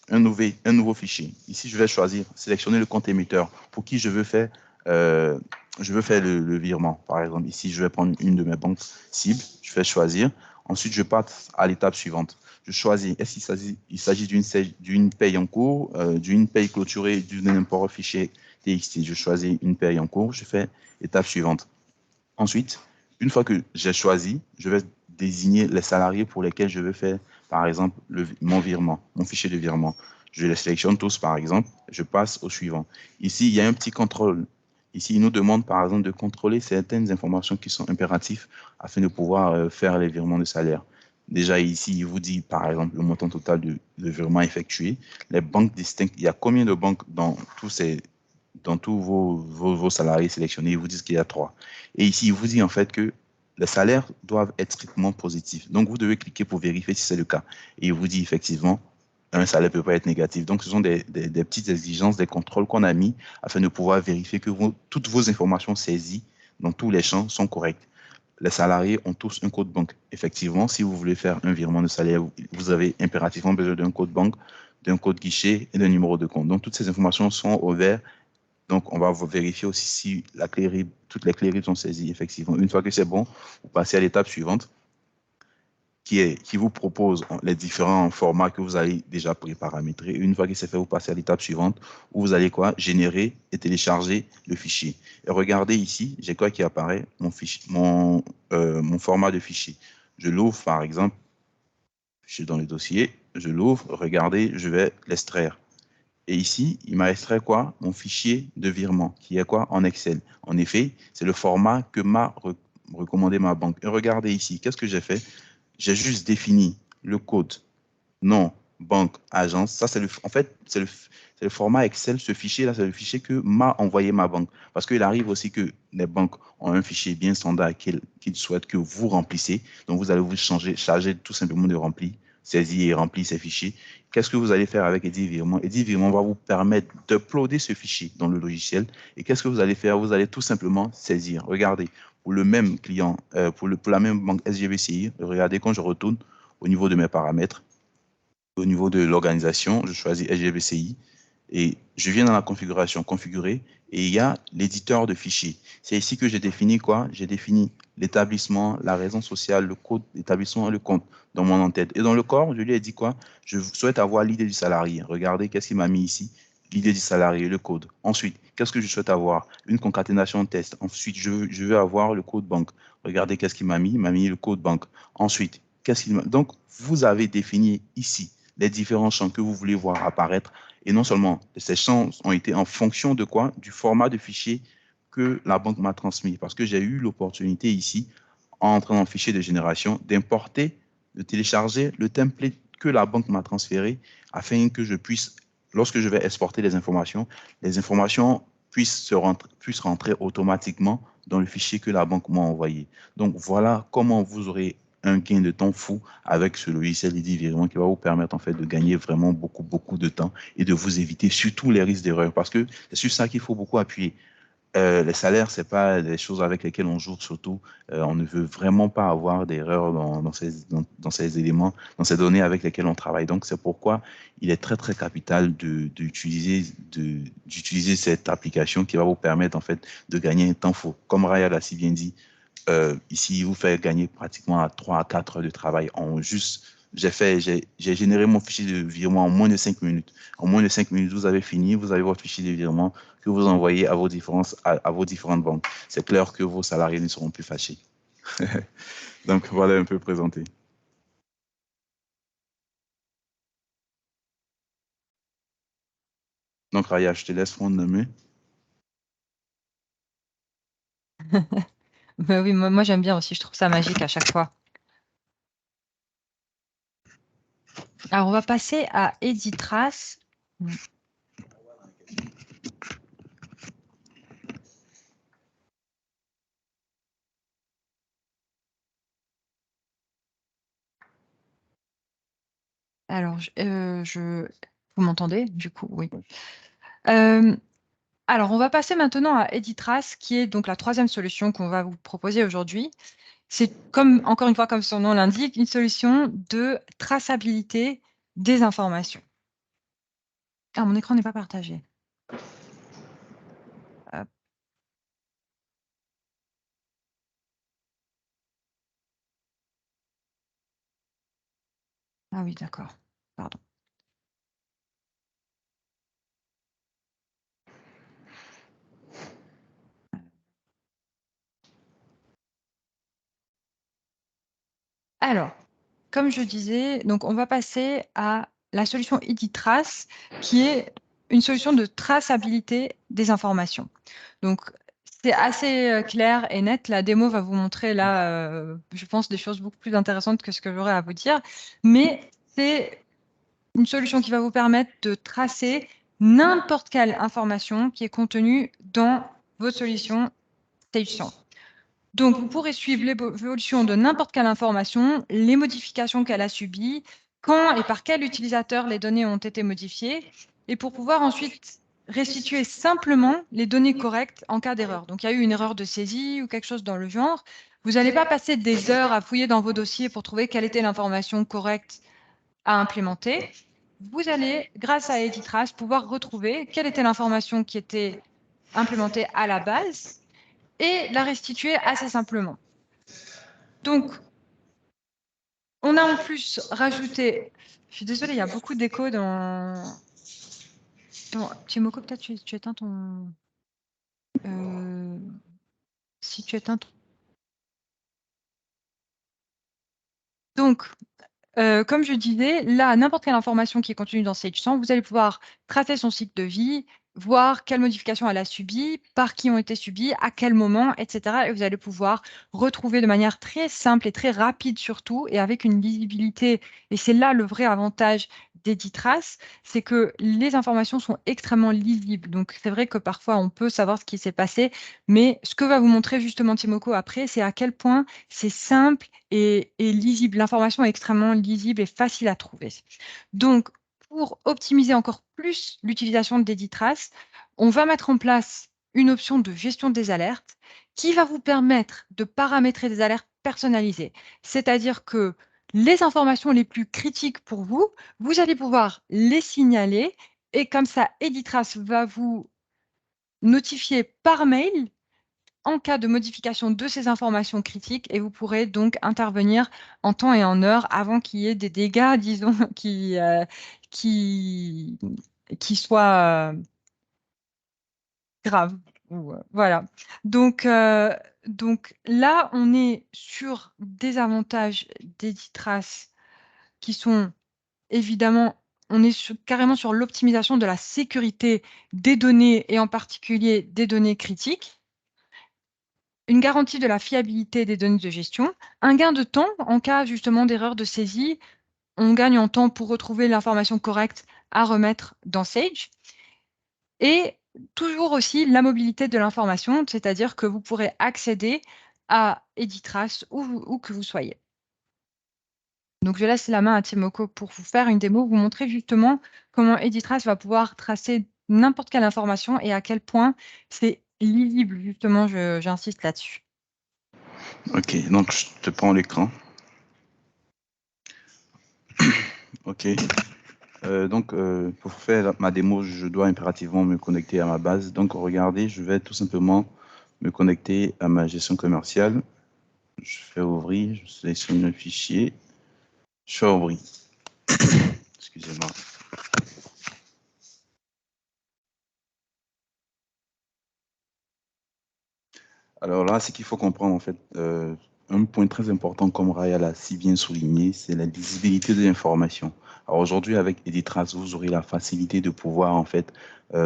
un nouveau fichier. Ici, je vais sélectionner le compte émetteur pour qui je veux faire le virement. Par exemple, ici, je vais prendre une de mes banques cibles. Je fais choisir. Ensuite, je passe à l'étape suivante. Je choisis, est-ce qu'il s'agit d'une paye en cours, d'une paye clôturée, d'un import fichier TXT. Je choisis une paye en cours. Je fais étape suivante. Ensuite, une fois que j'ai choisi, je vais désigner les salariés pour lesquels je veux faire, par exemple, mon virement, mon fichier de virement. Je les sélectionne tous, par exemple. Je passe au suivant. Ici, il y a un petit contrôle. Ici, il nous demande, par exemple, de contrôler certaines informations qui sont impératives afin de pouvoir faire les virements de salaire. Déjà, ici, il vous dit, par exemple, le montant total de virement effectué. Les banques distinctes, il y a combien de banques dans tous vos salariés sélectionnés? Ils vous disent qu'il y a 3. Et ici, il vous dit en fait que les salaires doivent être strictement positifs. Donc, vous devez cliquer pour vérifier si c'est le cas. Et il vous dit effectivement, un salaire ne peut pas être négatif. Donc, ce sont des petites exigences, des contrôles qu'on a mis afin de pouvoir vérifier que toutes vos informations saisies dans tous les champs sont correctes. Les salariés ont tous un code banque. Effectivement, si vous voulez faire un virement de salaire, vous avez impérativement besoin d'un code banque, d'un code guichet et d'un numéro de compte. Donc, toutes ces informations sont au vert Donc, on va vérifier aussi si toutes les clés RIB sont saisies, effectivement. Une fois que c'est bon, vous passez à l'étape suivante, qui vous propose les différents formats que vous allez déjà préparamétrer. Une fois que c'est fait, vous passez à l'étape suivante, où vous allez quoi? Générer et télécharger le fichier. Et regardez ici, j'ai quoi qui apparaît? Mon fichier, mon format de fichier. Je l'ouvre, par exemple, je suis dans le dossier, je l'ouvre, regardez, je vais l'extraire. Et ici, il m'a extrait quoi? Mon fichier de virement, qui est quoi? En Excel. En effet, c'est le format que m'a recommandé ma banque. Et regardez ici, qu'est-ce que j'ai fait? J'ai juste défini le code, nom, banque, agence. Ça, en fait, c'est le format Excel. Ce fichier-là, c'est le fichier que m'a envoyé ma banque. Parce qu'il arrive aussi que les banques ont un fichier bien standard qu'ils souhaitent que vous remplissez. Donc, vous allez vous charger tout simplement de remplir, saisir et remplir ces fichiers. Qu'est-ce que vous allez faire avec Edit Virement? Edit Virement va vous permettre d'uploader ce fichier dans le logiciel. Et qu'est-ce que vous allez faire? Vous allez tout simplement saisir. Regardez, pour le même client, pour la même banque SGBCI, regardez quand je retourne au niveau de mes paramètres, au niveau de l'organisation, je choisis SGBCI et je viens dans la configuration, configurer, et il y a l'éditeur de fichiers. C'est ici que j'ai défini quoi? J'ai défini l'établissement, la raison sociale, le code d'établissement et le compte dans mon en-tête. Et dans le corps, je lui ai dit quoi? Je souhaite avoir l'idée du salarié. Regardez qu'est-ce qu'il m'a mis ici. L'idée du salarié, le code. Ensuite, qu'est-ce que je souhaite avoir? Une concaténation test. Ensuite, je veux avoir le code banque. Regardez qu'est-ce qu'il m'a mis. Il m'a mis le code banque. Ensuite, qu'est-ce qu'il m'a... Donc, vous avez défini ici les différents champs que vous voulez voir apparaître. Et non seulement, ces champs ont été en fonction de quoi? Du format de fichier que la banque m'a transmis. Parce que j'ai eu l'opportunité ici, en entrant dans le fichier de génération, d'importer, de télécharger le template que la banque m'a transféré afin que je puisse, lorsque je vais exporter les informations puissent rentrer automatiquement dans le fichier que la banque m'a envoyé. Donc, voilà comment vous aurez un gain de temps fou avec ce logiciel Edit Virement qui va vous permettre en fait de gagner vraiment beaucoup de temps et de vous éviter surtout les risques d'erreur parce que c'est sur ça qu'il faut beaucoup appuyer. Les salaires, c'est pas des choses avec lesquelles on joue surtout. On ne veut vraiment pas avoir d'erreurs dans ces éléments, dans ces données avec lesquelles on travaille. Donc, c'est pourquoi il est très capital d'utiliser cette application qui va vous permettre en fait de gagner un temps fou. Comme Raya l'a si bien dit, ici, il vous fait gagner pratiquement à 3 à 4 heures de travail en juste. J'ai généré mon fichier de virement en moins de 5 minutes. En moins de 5 minutes, vous avez fini, vous avez votre fichier de virement que vous envoyez à vos différentes banques. C'est clair que vos salariés ne seront plus fâchés. Donc, voilà un peu présenté. Donc, Raya, je te laisse prendre le main. Ben oui, moi j'aime bien aussi, je trouve ça magique à chaque fois. Alors, on va passer à Editrace. Alors, vous m'entendez du coup? Oui. Alors, on va passer maintenant à Editrace, qui est donc la troisième solution qu'on va vous proposer aujourd'hui. C'est encore une fois, comme son nom l'indique, une solution de traçabilité des informations. Ah, mon écran n'est pas partagé. Hop. Ah oui, d'accord. Pardon. Alors, comme je disais, donc on va passer à la solution Editrace, qui est une solution de traçabilité des informations. Donc, c'est assez clair et net. La démo va vous montrer là, je pense, des choses beaucoup plus intéressantes que ce que j'aurais à vous dire. Mais c'est une solution qui va vous permettre de tracer n'importe quelle information qui est contenue dans votre solution Stage 100. Donc, vous pourrez suivre l'évolution de n'importe quelle information, les modifications qu'elle a subies, quand et par quel utilisateur les données ont été modifiées, et pour pouvoir ensuite restituer simplement les données correctes en cas d'erreur. Donc, il y a eu une erreur de saisie ou quelque chose dans le genre. Vous n'allez pas passer des heures à fouiller dans vos dossiers pour trouver quelle était l'information correcte à implémenter. Vous allez, grâce à Editrace, pouvoir retrouver quelle était l'information qui était implémentée à la base et la restituer assez simplement. Donc, on a en plus rajouté, je suis désolée, il y a beaucoup d'écho dans... Timoko, peut-être tu éteins ton... Si tu éteins ton... Donc, comme je disais, là, n'importe quelle information qui est contenue dans Sage 100, vous allez pouvoir tracer son cycle de vie, voir quelles modifications elle a subies, par qui ont été subies, à quel moment, etc. Et vous allez pouvoir retrouver de manière très simple et très rapide surtout, et avec une lisibilité. Et c'est là le vrai avantage d'Editrace, c'est que les informations sont extrêmement lisibles. Donc, c'est vrai que parfois, on peut savoir ce qui s'est passé, mais ce que va vous montrer justement Timoko après, c'est à quel point c'est simple et lisible. L'information est extrêmement lisible et facile à trouver. Donc, pour optimiser encore plus l'utilisation d'Editrace, on va mettre en place une option de gestion des alertes qui va vous permettre de paramétrer des alertes personnalisées. C'est-à-dire que les informations les plus critiques pour vous, vous allez pouvoir les signaler et comme ça, Editrace va vous notifier par mail en cas de modification de ces informations critiques et vous pourrez donc intervenir en temps et en heure avant qu'il y ait des dégâts, disons, qui, qui soient graves. Voilà. Donc là, on est sur des avantages d'Editrace qui sont évidemment, on est carrément sur l'optimisation de la sécurité des données et en particulier des données critiques. Une garantie de la fiabilité des données de gestion, un gain de temps en cas justement d'erreur de saisie, on gagne en temps pour retrouver l'information correcte à remettre dans Sage, et toujours aussi la mobilité de l'information, c'est-à-dire que vous pourrez accéder à Editrace où que vous soyez. Donc je laisse la main à Timoko pour vous faire une démo, vous montrer justement comment Editrace va pouvoir tracer n'importe quelle information et à quel point c'est lisible, justement, j'insiste là-dessus. Ok, donc je te prends l'écran. Ok. Pour faire ma démo, je dois impérativement me connecter à ma base. Donc, regardez, je vais tout simplement me connecter à ma gestion commerciale. Je fais ouvrir, je sélectionne le fichier, je fais ouvrir. Excusez-moi. Alors là, ce qu'il faut comprendre, en fait, un point très important, comme Raya l'a si bien souligné, c'est la lisibilité de l'information. Alors aujourd'hui, avec Editrace, vous aurez la facilité de pouvoir, en fait,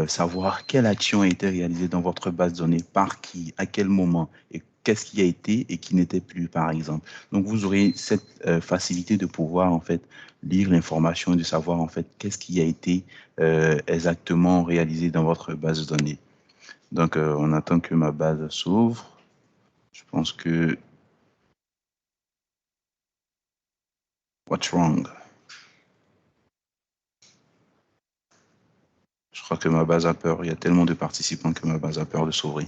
savoir quelle action a été réalisée dans votre base de données, par qui, à quel moment, et qu'est-ce qui a été et qui n'était plus, par exemple. Donc, vous aurez cette facilité de pouvoir, en fait, lire l'information et de savoir, en fait, qu'est-ce qui a été exactement réalisé dans votre base de données. Donc, on attend que ma base s'ouvre. Je pense que... What's wrong? Je crois que ma base a peur. Il y a tellement de participants que ma base a peur de s'ouvrir.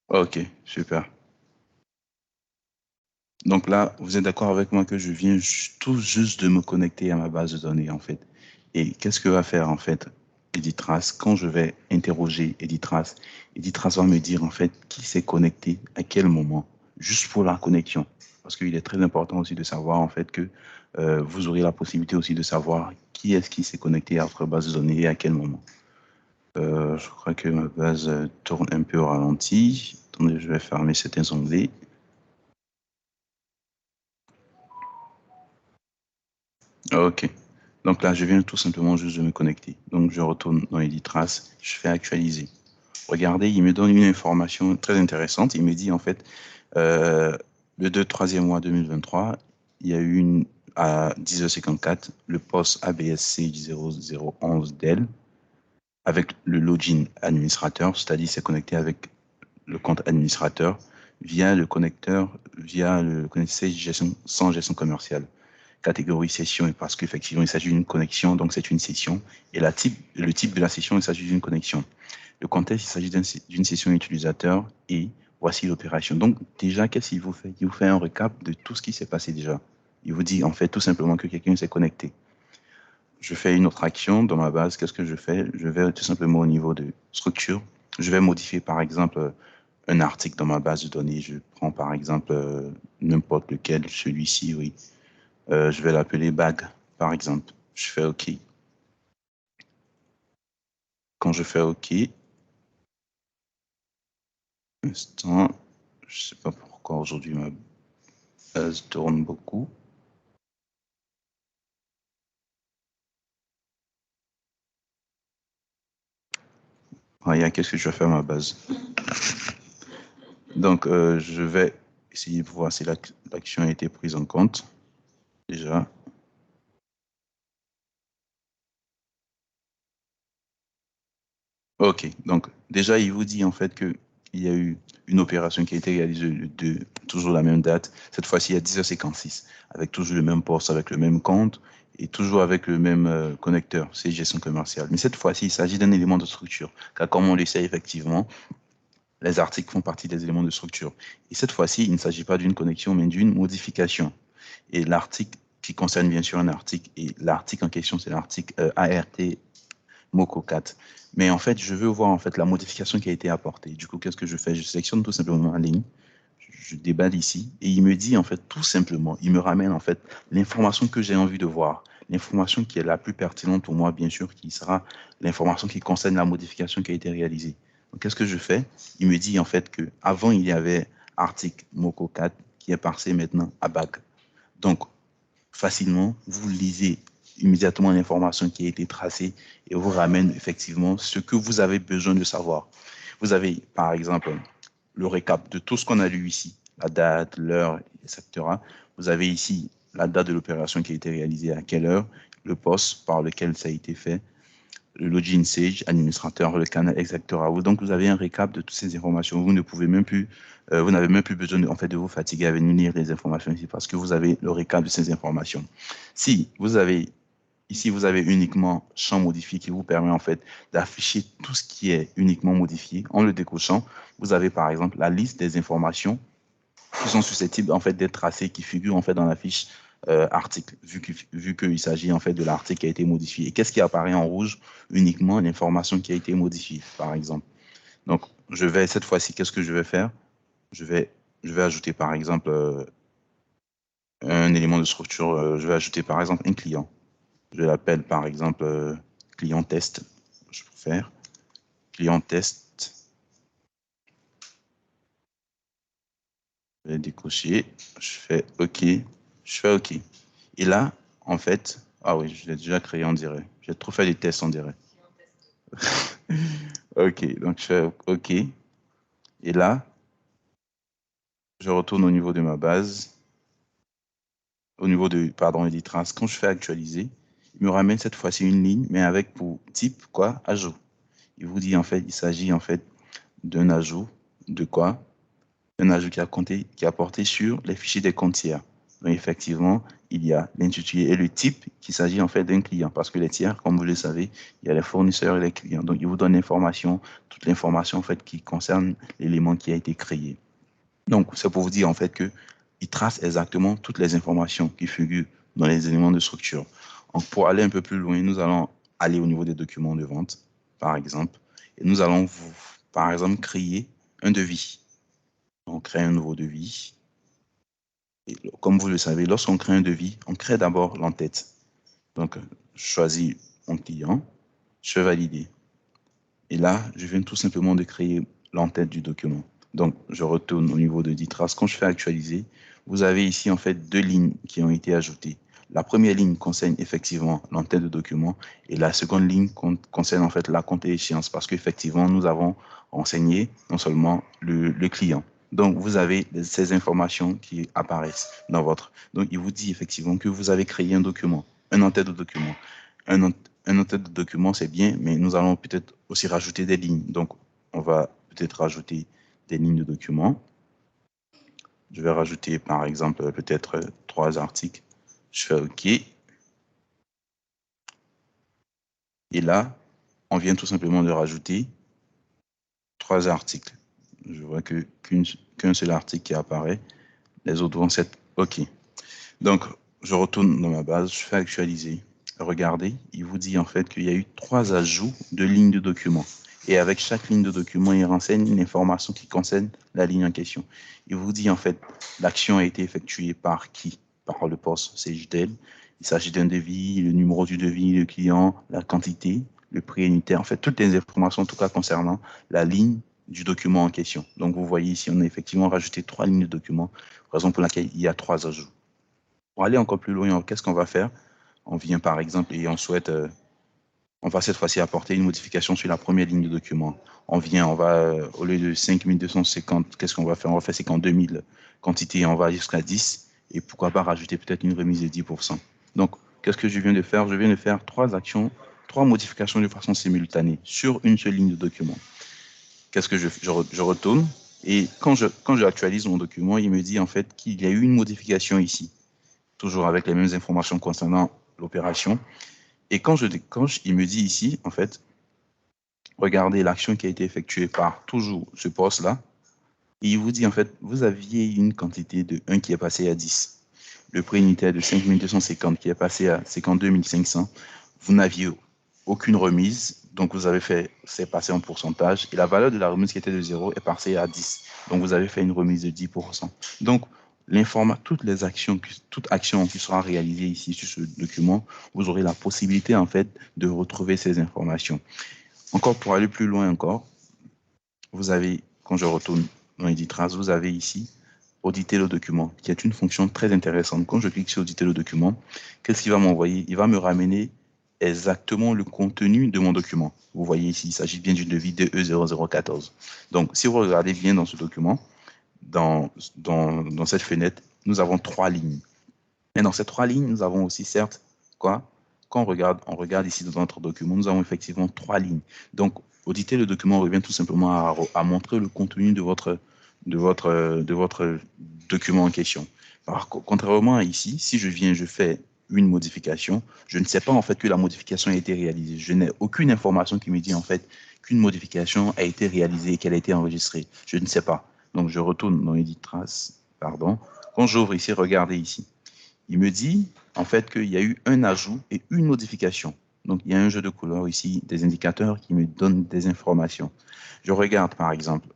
Ok, super. Donc là, vous êtes d'accord avec moi que je viens tout juste de me connecter à ma base de données, en fait. Et qu'est-ce que va faire, en fait, Editrace? Quand je vais interroger Editrace, Editrace va me dire, en fait, qui s'est connecté, à quel moment, juste pour la connexion. Parce qu'il est très important aussi de savoir, en fait, que vous aurez la possibilité aussi de savoir qui est-ce qui s'est connecté à votre base de données et à quel moment. Je crois que ma base tourne un peu au ralenti. Attendez, je vais fermer certains onglets. Ok. Donc là, je viens tout simplement juste de me connecter. Donc, je retourne dans Editrace, je fais actualiser. Regardez, il me donne une information très intéressante. Il me dit, en fait, le 3e mois 2023, il y a eu à 10h54, le poste ABSC 0011 Dell avec le login administrateur, c'est-à-dire c'est connecté avec le compte administrateur via le connecteur gestion, sans gestion commerciale. Catégorie session, parce qu'effectivement, il s'agit d'une connexion, donc c'est une session. Et le type de la session, il s'agit d'une connexion. Le contexte, il s'agit d'une session utilisateur et voici l'opération. Donc, déjà, qu'est-ce qu'il vous fait? Il vous fait un récap de tout ce qui s'est passé déjà. Il vous dit, en fait, tout simplement que quelqu'un s'est connecté. je fais une autre action dans ma base. Qu'est-ce que je fais? Je vais tout simplement au niveau de structure. Je vais modifier, par exemple, un article dans ma base de données. Je prends, par exemple, n'importe lequel, celui-ci, oui. Je vais l'appeler bag, par exemple. Je fais OK. Quand je fais OK, instant, je ne sais pas pourquoi aujourd'hui ma base tourne beaucoup. Regarde, qu'est-ce que je vais faire à ma base? Donc, je vais essayer de voir si l'action a été prise en compte. Déjà. OK. Donc, déjà, il vous dit en fait qu'il y a eu une opération qui a été réalisée de toujours la même date. Cette fois-ci, à 10h56, avec toujours le même poste, avec le même compte et toujours avec le même connecteur, c'est gestion commerciale. Mais cette fois-ci, il s'agit d'un élément de structure, car comme on le sait effectivement, les articles font partie des éléments de structure. Et cette fois-ci, il ne s'agit pas d'une connexion, mais d'une modification. Et l'article qui concerne bien sûr un article, et l'article en question, c'est l'article ART Moco 4. Mais en fait, je veux voir en fait la modification qui a été apportée. Du coup, qu'est-ce que je fais? Je sélectionne tout simplement la ligne, je déballe ici, et il me dit en fait tout simplement, il me ramène en fait l'information que j'ai envie de voir, l'information qui est la plus pertinente pour moi, bien sûr, qui sera l'information qui concerne la modification qui a été réalisée. Donc, qu'est-ce que je fais? Il me dit en fait que avant il y avait article Moco 4 qui est passé maintenant à bag. Donc, facilement, vous lisez immédiatement l'information qui a été tracée et vous ramène effectivement ce que vous avez besoin de savoir. Vous avez, par exemple, le récap de tout ce qu'on a lu ici, la date, l'heure, etc. Vous avez ici la date de l'opération qui a été réalisée, à quelle heure, le poste par lequel ça a été fait, le login Sage, administrateur, le canal, etc. Donc, vous avez un récap de toutes ces informations. Vous ne pouvez même plus, vous n'avez même plus besoin en fait, de vous fatiguer à venir lire les informations ici parce que vous avez le récap de ces informations. Si vous avez, ici, vous avez uniquement champ modifié qui vous permet en fait d'afficher tout ce qui est uniquement modifié. En le décochant, vous avez par exemple la liste des informations qui sont susceptibles en fait d'être tracées, qui figurent en fait dans la fiche article, vu qu'il s'agit en fait de l'article qui a été modifié. Et qu'est-ce qui apparaît en rouge? Uniquement l'information qui a été modifiée, par exemple. Donc, je vais cette fois-ci, qu'est-ce que je vais faire? Je vais ajouter par exemple un élément de structure. Je vais ajouter par exemple un client. Je l'appelle par exemple client test. Je peux faire client test. Je vais décocher. Je fais OK. Je fais OK. Et là, en fait, ah oui, je l'ai déjà créé, on dirait. J'ai trop fait des tests, on dirait. OK, donc je fais OK. Et là, je retourne au niveau de ma base, au niveau de, pardon, des traces. Quand je fais actualiser, il me ramène cette fois-ci une ligne, mais avec pour type, quoi, ajout. Il vous dit, en fait, il s'agit, en fait, d'un ajout de quoi? Un ajout qui a porté sur les fichiers des comptes tiers. Donc, effectivement, il y a l'intitulé et le type qu'il s'agit en fait d'un client. Parce que les tiers, comme vous le savez, il y a les fournisseurs et les clients. Donc, il vous donne l'information, toute l'information en fait qui concerne l'élément qui a été créé. Donc, c'est pour vous dire en fait que il trace exactement toutes les informations qui figurent dans les éléments de structure. Donc, pour aller un peu plus loin, nous allons aller au niveau des documents de vente, par exemple, et nous allons, par exemple, créer un devis. On crée un nouveau devis. Et comme vous le savez, lorsqu'on crée un devis, on crée d'abord l'entête. Donc, je choisis mon client, je fais valider. Et là, je viens tout simplement de créer l'entête du document. Donc, je retourne au niveau de Ditras. Quand je fais actualiser, vous avez ici en fait deux lignes qui ont été ajoutées. La première ligne concerne effectivement l'entête de document et la seconde ligne concerne en fait la compte et échéance parce qu'effectivement, nous avons renseigné non seulement le client. Donc, vous avez ces informations qui apparaissent dans votre. Donc, il vous dit effectivement que vous avez créé un document, un en-tête de document. Un en-tête de document, c'est bien, mais nous allons peut-être aussi rajouter des lignes. Donc, on va peut-être rajouter des lignes de document. Je vais rajouter, par exemple, peut-être 3 articles. Je fais OK. Et là, on vient tout simplement de rajouter 3 articles. Je vois qu'un seul article qui apparaît. Les autres vont être OK. Donc, je retourne dans ma base, je fais actualiser. regardez, il vous dit en fait qu'il y a eu 3 ajouts de lignes de document. Et avec chaque ligne de document, il renseigne une information qui concerne la ligne en question. Il vous dit en fait, l'action a été effectuée par qui? Par le poste CJDEL. Il s'agit d'un devis, le numéro du devis, le client, la quantité, le prix unitaire, en fait, toutes les informations, en tout cas concernant la ligne du document en question. Donc, vous voyez ici, on a effectivement rajouté 3 lignes de document, raison pour laquelle il y a 3 ajouts. Pour aller encore plus loin, qu'est-ce qu'on va faire? On vient par exemple et on souhaite, on va cette fois-ci apporter une modification sur la première ligne de document. On vient, on va, au lieu de 5250, qu'est-ce qu'on va faire? On va faire 52 000 quantités, on va jusqu'à 10, et pourquoi pas rajouter peut-être une remise de 10%. Donc, qu'est-ce que je viens de faire? Je viens de faire 3 actions, 3 modifications de façon simultanée sur une seule ligne de document. Qu'est-ce que je retourne? Et quand je actualise mon document, il me dit en fait qu'il y a eu une modification ici, toujours avec les mêmes informations concernant l'opération. Et il me dit ici, en fait, regardez l'action qui a été effectuée par toujours ce poste-là, et il vous dit en fait, vous aviez une quantité de 1 qui est passée à 10. Le prix unitaire de 5250 qui est passé à 52 500. Vous n'aviez aucune remise, donc vous avez fait, c'est passé en pourcentage, et la valeur de la remise qui était de 0 est passée à 10. Donc vous avez fait une remise de 10%. Donc, toute action qui sera réalisée ici sur ce document, vous aurez la possibilité en fait de retrouver ces informations. Encore pour aller plus loin encore, vous avez, quand je retourne dans Editrace, vous avez ici auditer le document, qui est une fonction très intéressante. Quand je clique sur auditer le document, qu'est-ce qu'il va m'envoyer? Il va me ramener exactement le contenu de mon document. Vous voyez ici, il s'agit bien du devis de E0014. Donc, si vous regardez bien dans ce document, dans cette fenêtre, nous avons 3 lignes. Et dans ces 3 lignes, nous avons aussi, certes, quoi? Quand on regarde ici dans notre document, nous avons effectivement 3 lignes. Donc, auditer le document revient tout simplement à montrer le contenu de votre document en question. Contrairement à ici, si je fais une modification, je ne sais pas en fait que la modification a été réalisée. Je n'ai aucune information qui me dit en fait qu'une modification a été réalisée et qu'elle a été enregistrée. Je ne sais pas. Donc, je retourne dans Edit Trace, pardon. Quand j'ouvre ici, regardez ici. Il me dit en fait qu'il y a eu un ajout et une modification. Donc, il y a un jeu de couleurs ici, des indicateurs qui me donnent des informations. Je regarde par exemple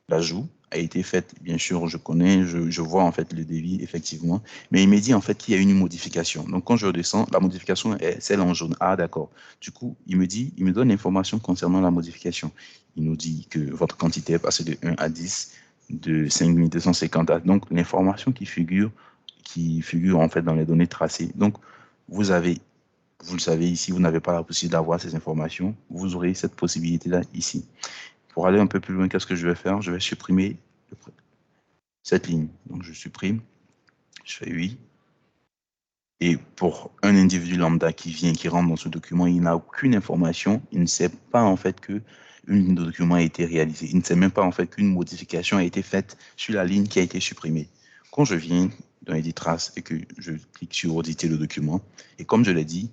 l'ajout a été fait, bien sûr, je connais, je vois en fait le devis, effectivement, mais il me dit en fait qu'il y a une modification. Donc, quand je redescends, la modification est celle en jaune. Ah, d'accord. Du coup, il me donne l'information concernant la modification. Il nous dit que votre quantité est passée de 1 à 10, de 5250 à... Donc, l'information qui figure en fait dans les données tracées. Donc, vous le savez ici, vous n'avez pas la possibilité d'avoir ces informations. Vous aurez cette possibilité-là ici. Pour aller un peu plus loin, qu'est-ce que je vais faire? Je vais supprimer cette ligne. Donc, je supprime, je fais oui. Et pour un individu lambda qui rentre dans ce document, il n'a aucune information. Il ne sait pas en fait que une ligne de document a été réalisée. Il ne sait même pas en fait qu'une modification a été faite sur la ligne qui a été supprimée. Quand je viens dans Edit Trace et que je clique sur auditer le document, et comme je l'ai dit,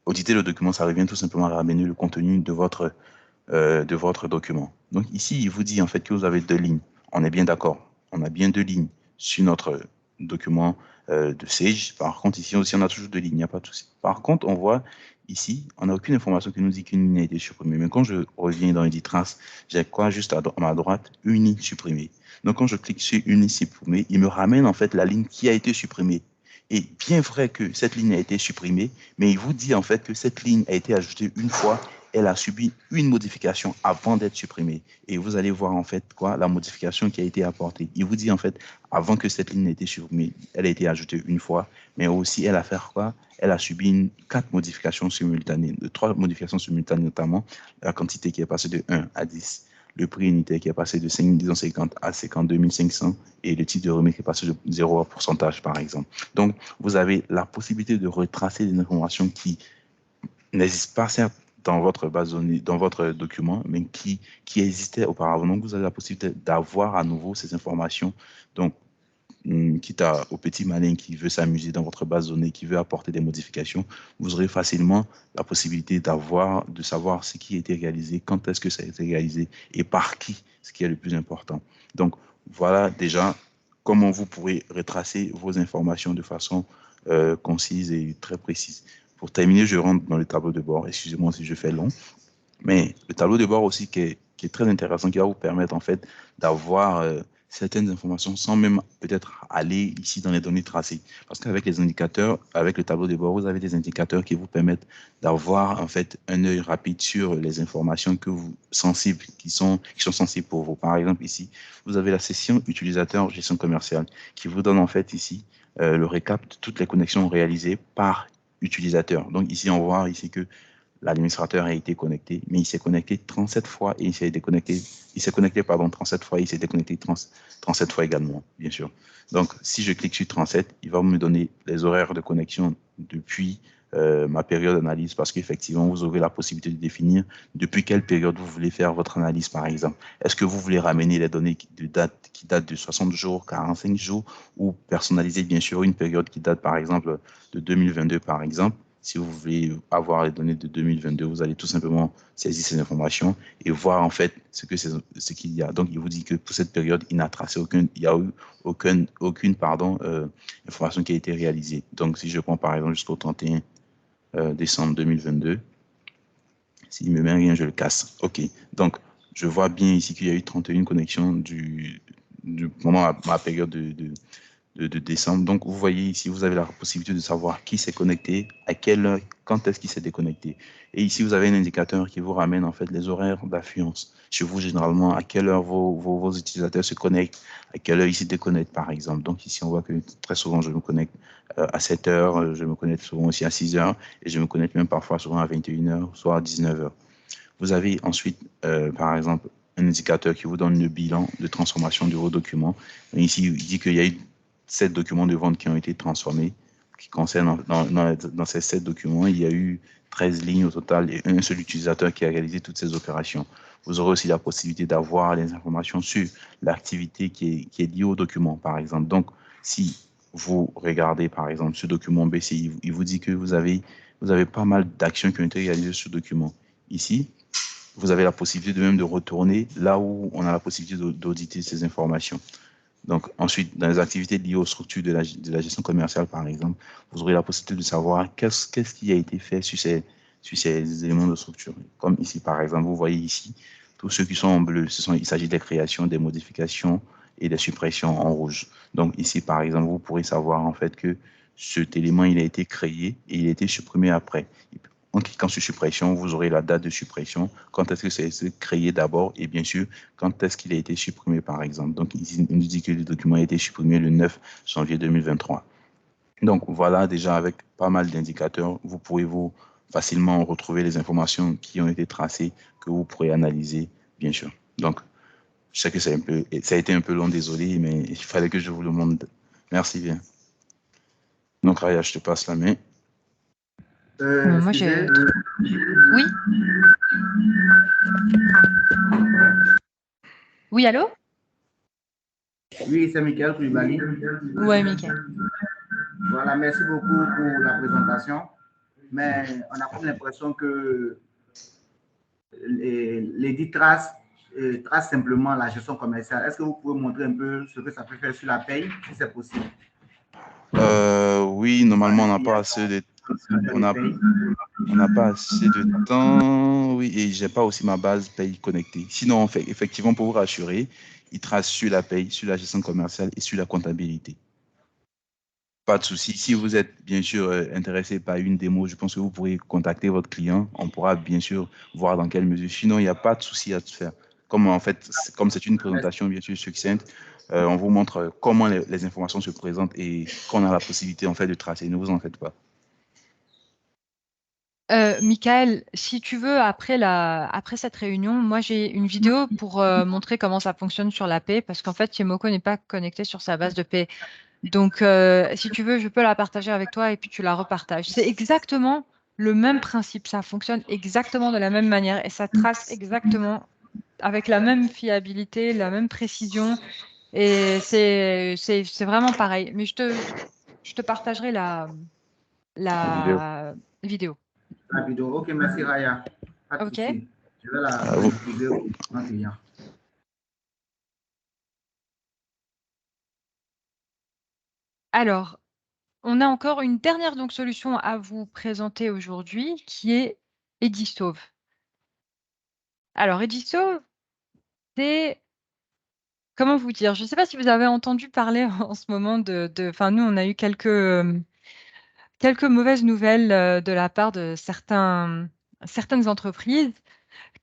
auditer le document, ça revient tout simplement à ramener le contenu de votre document. Donc ici, il vous dit en fait que vous avez 2 lignes. On est bien d'accord. On a bien 2 lignes sur notre document de Sage. Par contre, ici aussi, on a toujours 2 lignes. Il n'y a pas de souci. Par contre, on voit ici, on n'a aucune information qui nous dit qu'une ligne a été supprimée. Mais quand je reviens dans Edit Trace, j'ai quoi juste à ma droite? Une ligne supprimée. Donc quand je clique sur une ligne supprimée, il me ramène en fait la ligne qui a été supprimée. Et bien vrai que cette ligne a été supprimée, mais il vous dit en fait que cette ligne a été ajoutée une fois, elle a subi une modification avant d'être supprimée. Et vous allez voir en fait quoi, la modification qui a été apportée. Il vous dit en fait, avant que cette ligne ait été supprimée, elle a été ajoutée une fois, mais aussi elle a fait quoi? Elle a subi 4 modifications simultanées, 3 modifications simultanées notamment, la quantité qui est passée de 1 à 10. Le prix unitaire qui est passé de 5250 à 52 500 et le type de remise qui est passé de 0 pourcentage, par exemple. Donc, vous avez la possibilité de retracer des informations qui n'existent pas, certes, dans votre base de données, dans votre document, mais qui existaient auparavant. Donc, vous avez la possibilité d'avoir à nouveau ces informations. Donc, quitte au petit malin qui veut s'amuser dans votre base de données, qui veut apporter des modifications, vous aurez facilement la possibilité de savoir ce qui a été réalisé, quand est-ce que ça a été réalisé et par qui, ce qui est le plus important. Donc, voilà déjà comment vous pourrez retracer vos informations de façon concise et très précise. Pour terminer, je rentre dans le tableau de bord. Excusez-moi si je fais long. Mais le tableau de bord aussi qui est très intéressant, qui va vous permettre en fait d'avoir certaines informations sans même peut-être aller ici dans les données tracées. Parce qu'avec les indicateurs, avec le tableau de bord, vous avez des indicateurs qui vous permettent d'avoir en fait un œil rapide sur les informations que vous sensibles, qui sont sensibles pour vous. Par exemple, ici, vous avez la section utilisateur gestion commerciale qui vous donne en fait ici le récap de toutes les connexions réalisées par utilisateur. Donc ici, on voit ici que l'administrateur a été connecté, mais il s'est connecté 37 fois et il s'est déconnecté. Il s'est connecté, pardon, 37 fois et il s'est déconnecté 37 fois également, bien sûr. Donc, si je clique sur 37, il va me donner les horaires de connexion depuis ma période d'analyse parce qu'effectivement, vous aurez la possibilité de définir depuis quelle période vous voulez faire votre analyse, par exemple. Est-ce que vous voulez ramener les données qui datent de 60 jours, 45 jours ou personnaliser, bien sûr, une période qui date, par exemple, de 2022, par exemple. Si vous voulez avoir les données de 2022, vous allez tout simplement saisir ces informations et voir en fait ce qu'il y a. Donc, il vous dit que pour cette période, il n'a tracé il n'y a eu aucune information qui a été réalisée. Donc, si je prends par exemple jusqu'au 31 décembre 2022, s'il ne me met rien, je le casse. OK. Donc, je vois bien ici qu'il y a eu 31 connexions pendant ma période de décembre. Donc, vous voyez ici, vous avez la possibilité de savoir qui s'est connecté, à quelle heure, quand est-ce qu'il s'est déconnecté. Et ici, vous avez un indicateur qui vous ramène en fait les horaires d'affluence. Chez vous, généralement, à quelle heure vos utilisateurs se connectent, à quelle heure ils se déconnectent, par exemple. Donc, ici, on voit que très souvent, je me connecte à 7 heures, je me connecte souvent aussi à 6 heures, et je me connecte même parfois souvent à 21 heures, soit à 19 heures. Vous avez ensuite, par exemple, un indicateur qui vous donne le bilan de transformation de vos documents. Et ici, il dit qu'il y a eu 7 documents de vente qui ont été transformés, qui concernent, dans ces 7 documents, il y a eu 13 lignes au total et un seul utilisateur qui a réalisé toutes ces opérations. Vous aurez aussi la possibilité d'avoir les informations sur l'activité qui est liée au document, par exemple. Donc, si vous regardez, par exemple, ce document BCI, il vous dit que vous avez pas mal d'actions qui ont été réalisées sur ce document. Ici, vous avez la possibilité de même de retourner là où on a la possibilité d'auditer ces informations. Donc, ensuite, dans les activités liées aux structures de la gestion commerciale, par exemple, vous aurez la possibilité de savoir qu'est-ce qui a été fait sur ces éléments de structure. Comme ici, par exemple, vous voyez ici, tous ceux qui sont en bleu, il s'agit des créations, des modifications et des suppressions en rouge. Donc, ici, par exemple, vous pourrez savoir en fait que cet élément, il a été créé et il a été supprimé après. En cliquant sur suppression, vous aurez la date de suppression, quand est-ce que c'est créé d'abord et bien sûr, quand est-ce qu'il a été supprimé par exemple. Donc, il nous dit que le document a été supprimé le 9 janvier 2023. Donc, voilà déjà avec pas mal d'indicateurs, vous pourrez facilement retrouver les informations qui ont été tracées que vous pourrez analyser, bien sûr. Donc, je sais que ça a été un peu long, désolé, mais il fallait que je vous le montre. Merci bien. Donc, Raya, je te passe la main. Moi, j'ai... Oui. Oui, allô? Oui, c'est Michael Koulibaly. Ouais, Michael. Voilà, merci beaucoup pour la présentation. Mais on a comme l'impression que les 10 traces tracent simplement la gestion commerciale. Est-ce que vous pouvez montrer un peu ce que ça peut faire sur la paye, si c'est possible? Oui, normalement, on n'a pas assez de on n'a pas assez de temps, oui, et j'ai pas aussi ma base paye connectée. Sinon, effectivement, pour vous rassurer, il trace sur la paye, sur la gestion commerciale et sur la comptabilité. Pas de souci. Si vous êtes bien sûr intéressé par une démo, je pense que vous pourrez contacter votre client. On pourra bien sûr voir dans quelle mesure. Sinon, il n'y a pas de souci à te faire. Comme en fait, comme c'est une présentation bien sûr succincte, on vous montre comment les informations se présentent et qu'on a la possibilité en fait de tracer. Ne vous en faites pas. Michael, si tu veux, après cette réunion, moi j'ai une vidéo pour montrer comment ça fonctionne sur la paix, parce qu'en fait, Yemoko n'est pas connecté sur sa base de paix. Donc, si tu veux, je peux la partager avec toi et puis tu la repartages. C'est exactement le même principe, ça fonctionne exactement de la même manière et ça trace exactement avec la même fiabilité, la même précision. Et c'est vraiment pareil. Mais je te partagerai la Vidéo. vidéo. La vidéo. OK, merci Raya. Pas de OK? souci. Je vais la vous. diffuser au client. Alors, on a encore une dernière donc solution à vous présenter aujourd'hui qui est Edisauve. Alors Edisauve, c'est comment vous dire? Je ne sais pas si vous avez entendu parler en ce moment enfin nous on a eu quelques mauvaises nouvelles de la part de certaines entreprises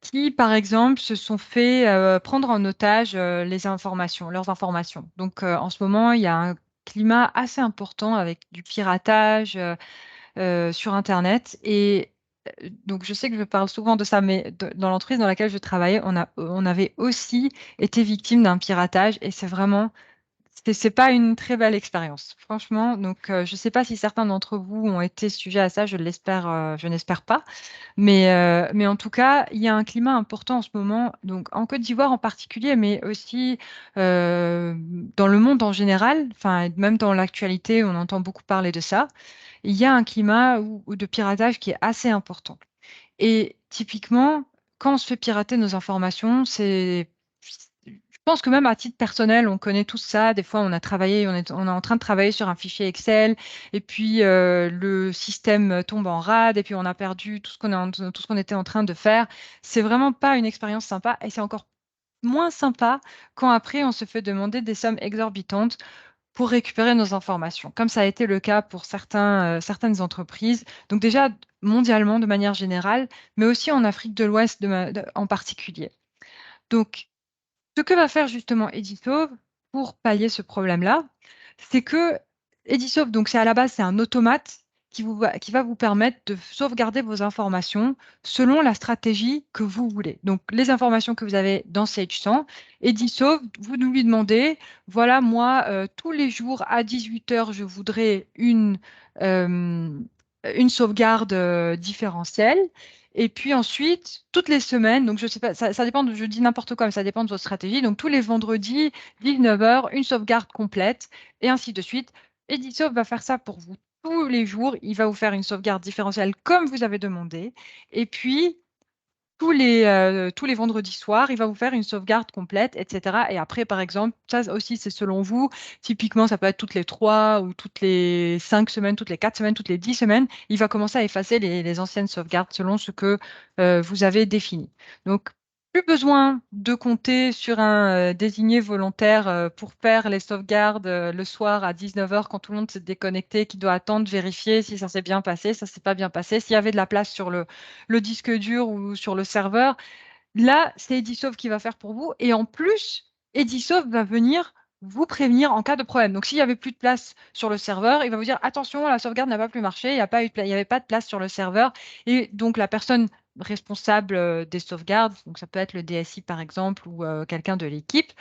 qui, par exemple, se sont fait prendre en otage leurs informations. Donc en ce moment, il y a un climat assez important avec du piratage sur Internet. Et donc, je sais que je parle souvent de ça, mais dans l'entreprise dans laquelle je travaillais, on avait aussi été victime d'un piratage et c'est pas une très belle expérience, franchement. Donc, je ne sais pas si certains d'entre vous ont été sujets à ça, je n'espère pas. Mais en tout cas, il y a un climat important en ce moment, donc en Côte d'Ivoire en particulier, mais aussi dans le monde en général, enfin, même dans l'actualité, on entend beaucoup parler de ça. Il y a un climat de piratage qui est assez important. Et typiquement, quand on se fait pirater nos informations, je pense que même à titre personnel, on connaît tout ça. Des fois, on est en train de travailler sur un fichier Excel, et puis le système tombe en rade, et puis on a perdu tout ce qu'on était en train de faire. C'est vraiment pas une expérience sympa, et c'est encore moins sympa quand après on se fait demander des sommes exorbitantes pour récupérer nos informations, comme ça a été le cas pour certaines entreprises. Donc déjà, mondialement, de manière générale, mais aussi en Afrique de l'Ouest en particulier. Donc, ce que va faire justement Edisauve pour pallier ce problème-là, c'est que Edisauve, donc c'est à la base, c'est un automate qui va vous permettre de sauvegarder vos informations selon la stratégie que vous voulez. Donc, les informations que vous avez dans Sage 100, Edisauve, vous nous lui demandez, voilà, moi, tous les jours à 18 heures, je voudrais une sauvegarde différentielle. Et puis ensuite, toutes les semaines, donc je sais pas, ça dépend, je dis n'importe quoi, mais ça dépend de votre stratégie. Donc tous les vendredis, 19 heures, une sauvegarde complète, et ainsi de suite. Edisauve va faire ça pour vous tous les jours. Il va vous faire une sauvegarde différentielle comme vous avez demandé. Et puis, tous les vendredis soirs, il va vous faire une sauvegarde complète, etc. Et après, par exemple, ça aussi, c'est selon vous. Typiquement, ça peut être toutes les 3 ou toutes les 5 semaines, toutes les 4 semaines, toutes les 10 semaines. Il va commencer à effacer les anciennes sauvegardes selon ce que vous avez défini. Donc, plus besoin de compter sur un désigné volontaire pour faire les sauvegardes le soir à 19 heures quand tout le monde s'est déconnecté, qui doit attendre, vérifier si ça s'est bien passé, ça s'est pas bien passé, s'il y avait de la place sur le disque dur ou sur le serveur. Là, c'est Edisauve qui va faire pour vous. Et en plus, Edisauve va venir vous prévenir en cas de problème. Donc, s'il n'y avait plus de place sur le serveur, il va vous dire, attention, la sauvegarde n'a pas pu marcher, il n'y avait pas de place sur le serveur. Et donc, la personne responsable des sauvegardes, donc ça peut être le DSI par exemple, ou quelqu'un de l'équipe,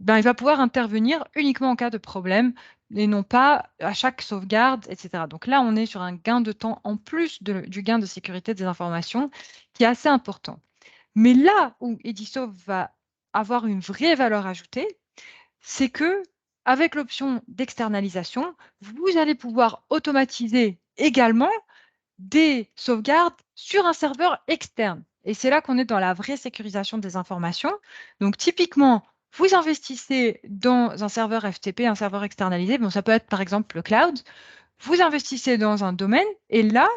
ben, il va pouvoir intervenir uniquement en cas de problème et non pas à chaque sauvegarde, etc. Donc là, on est sur un gain de temps en plus du gain de sécurité des informations qui est assez important. Mais là où Edisauve va avoir une vraie valeur ajoutée, c'est que avec l'option d'externalisation, vous allez pouvoir automatiser également des sauvegardes sur un serveur externe. Et c'est là qu'on est dans la vraie sécurisation des informations. Donc, typiquement, vous investissez dans un serveur FTP, un serveur externalisé. Bon, ça peut être par exemple le cloud. Vous investissez dans un domaine et là,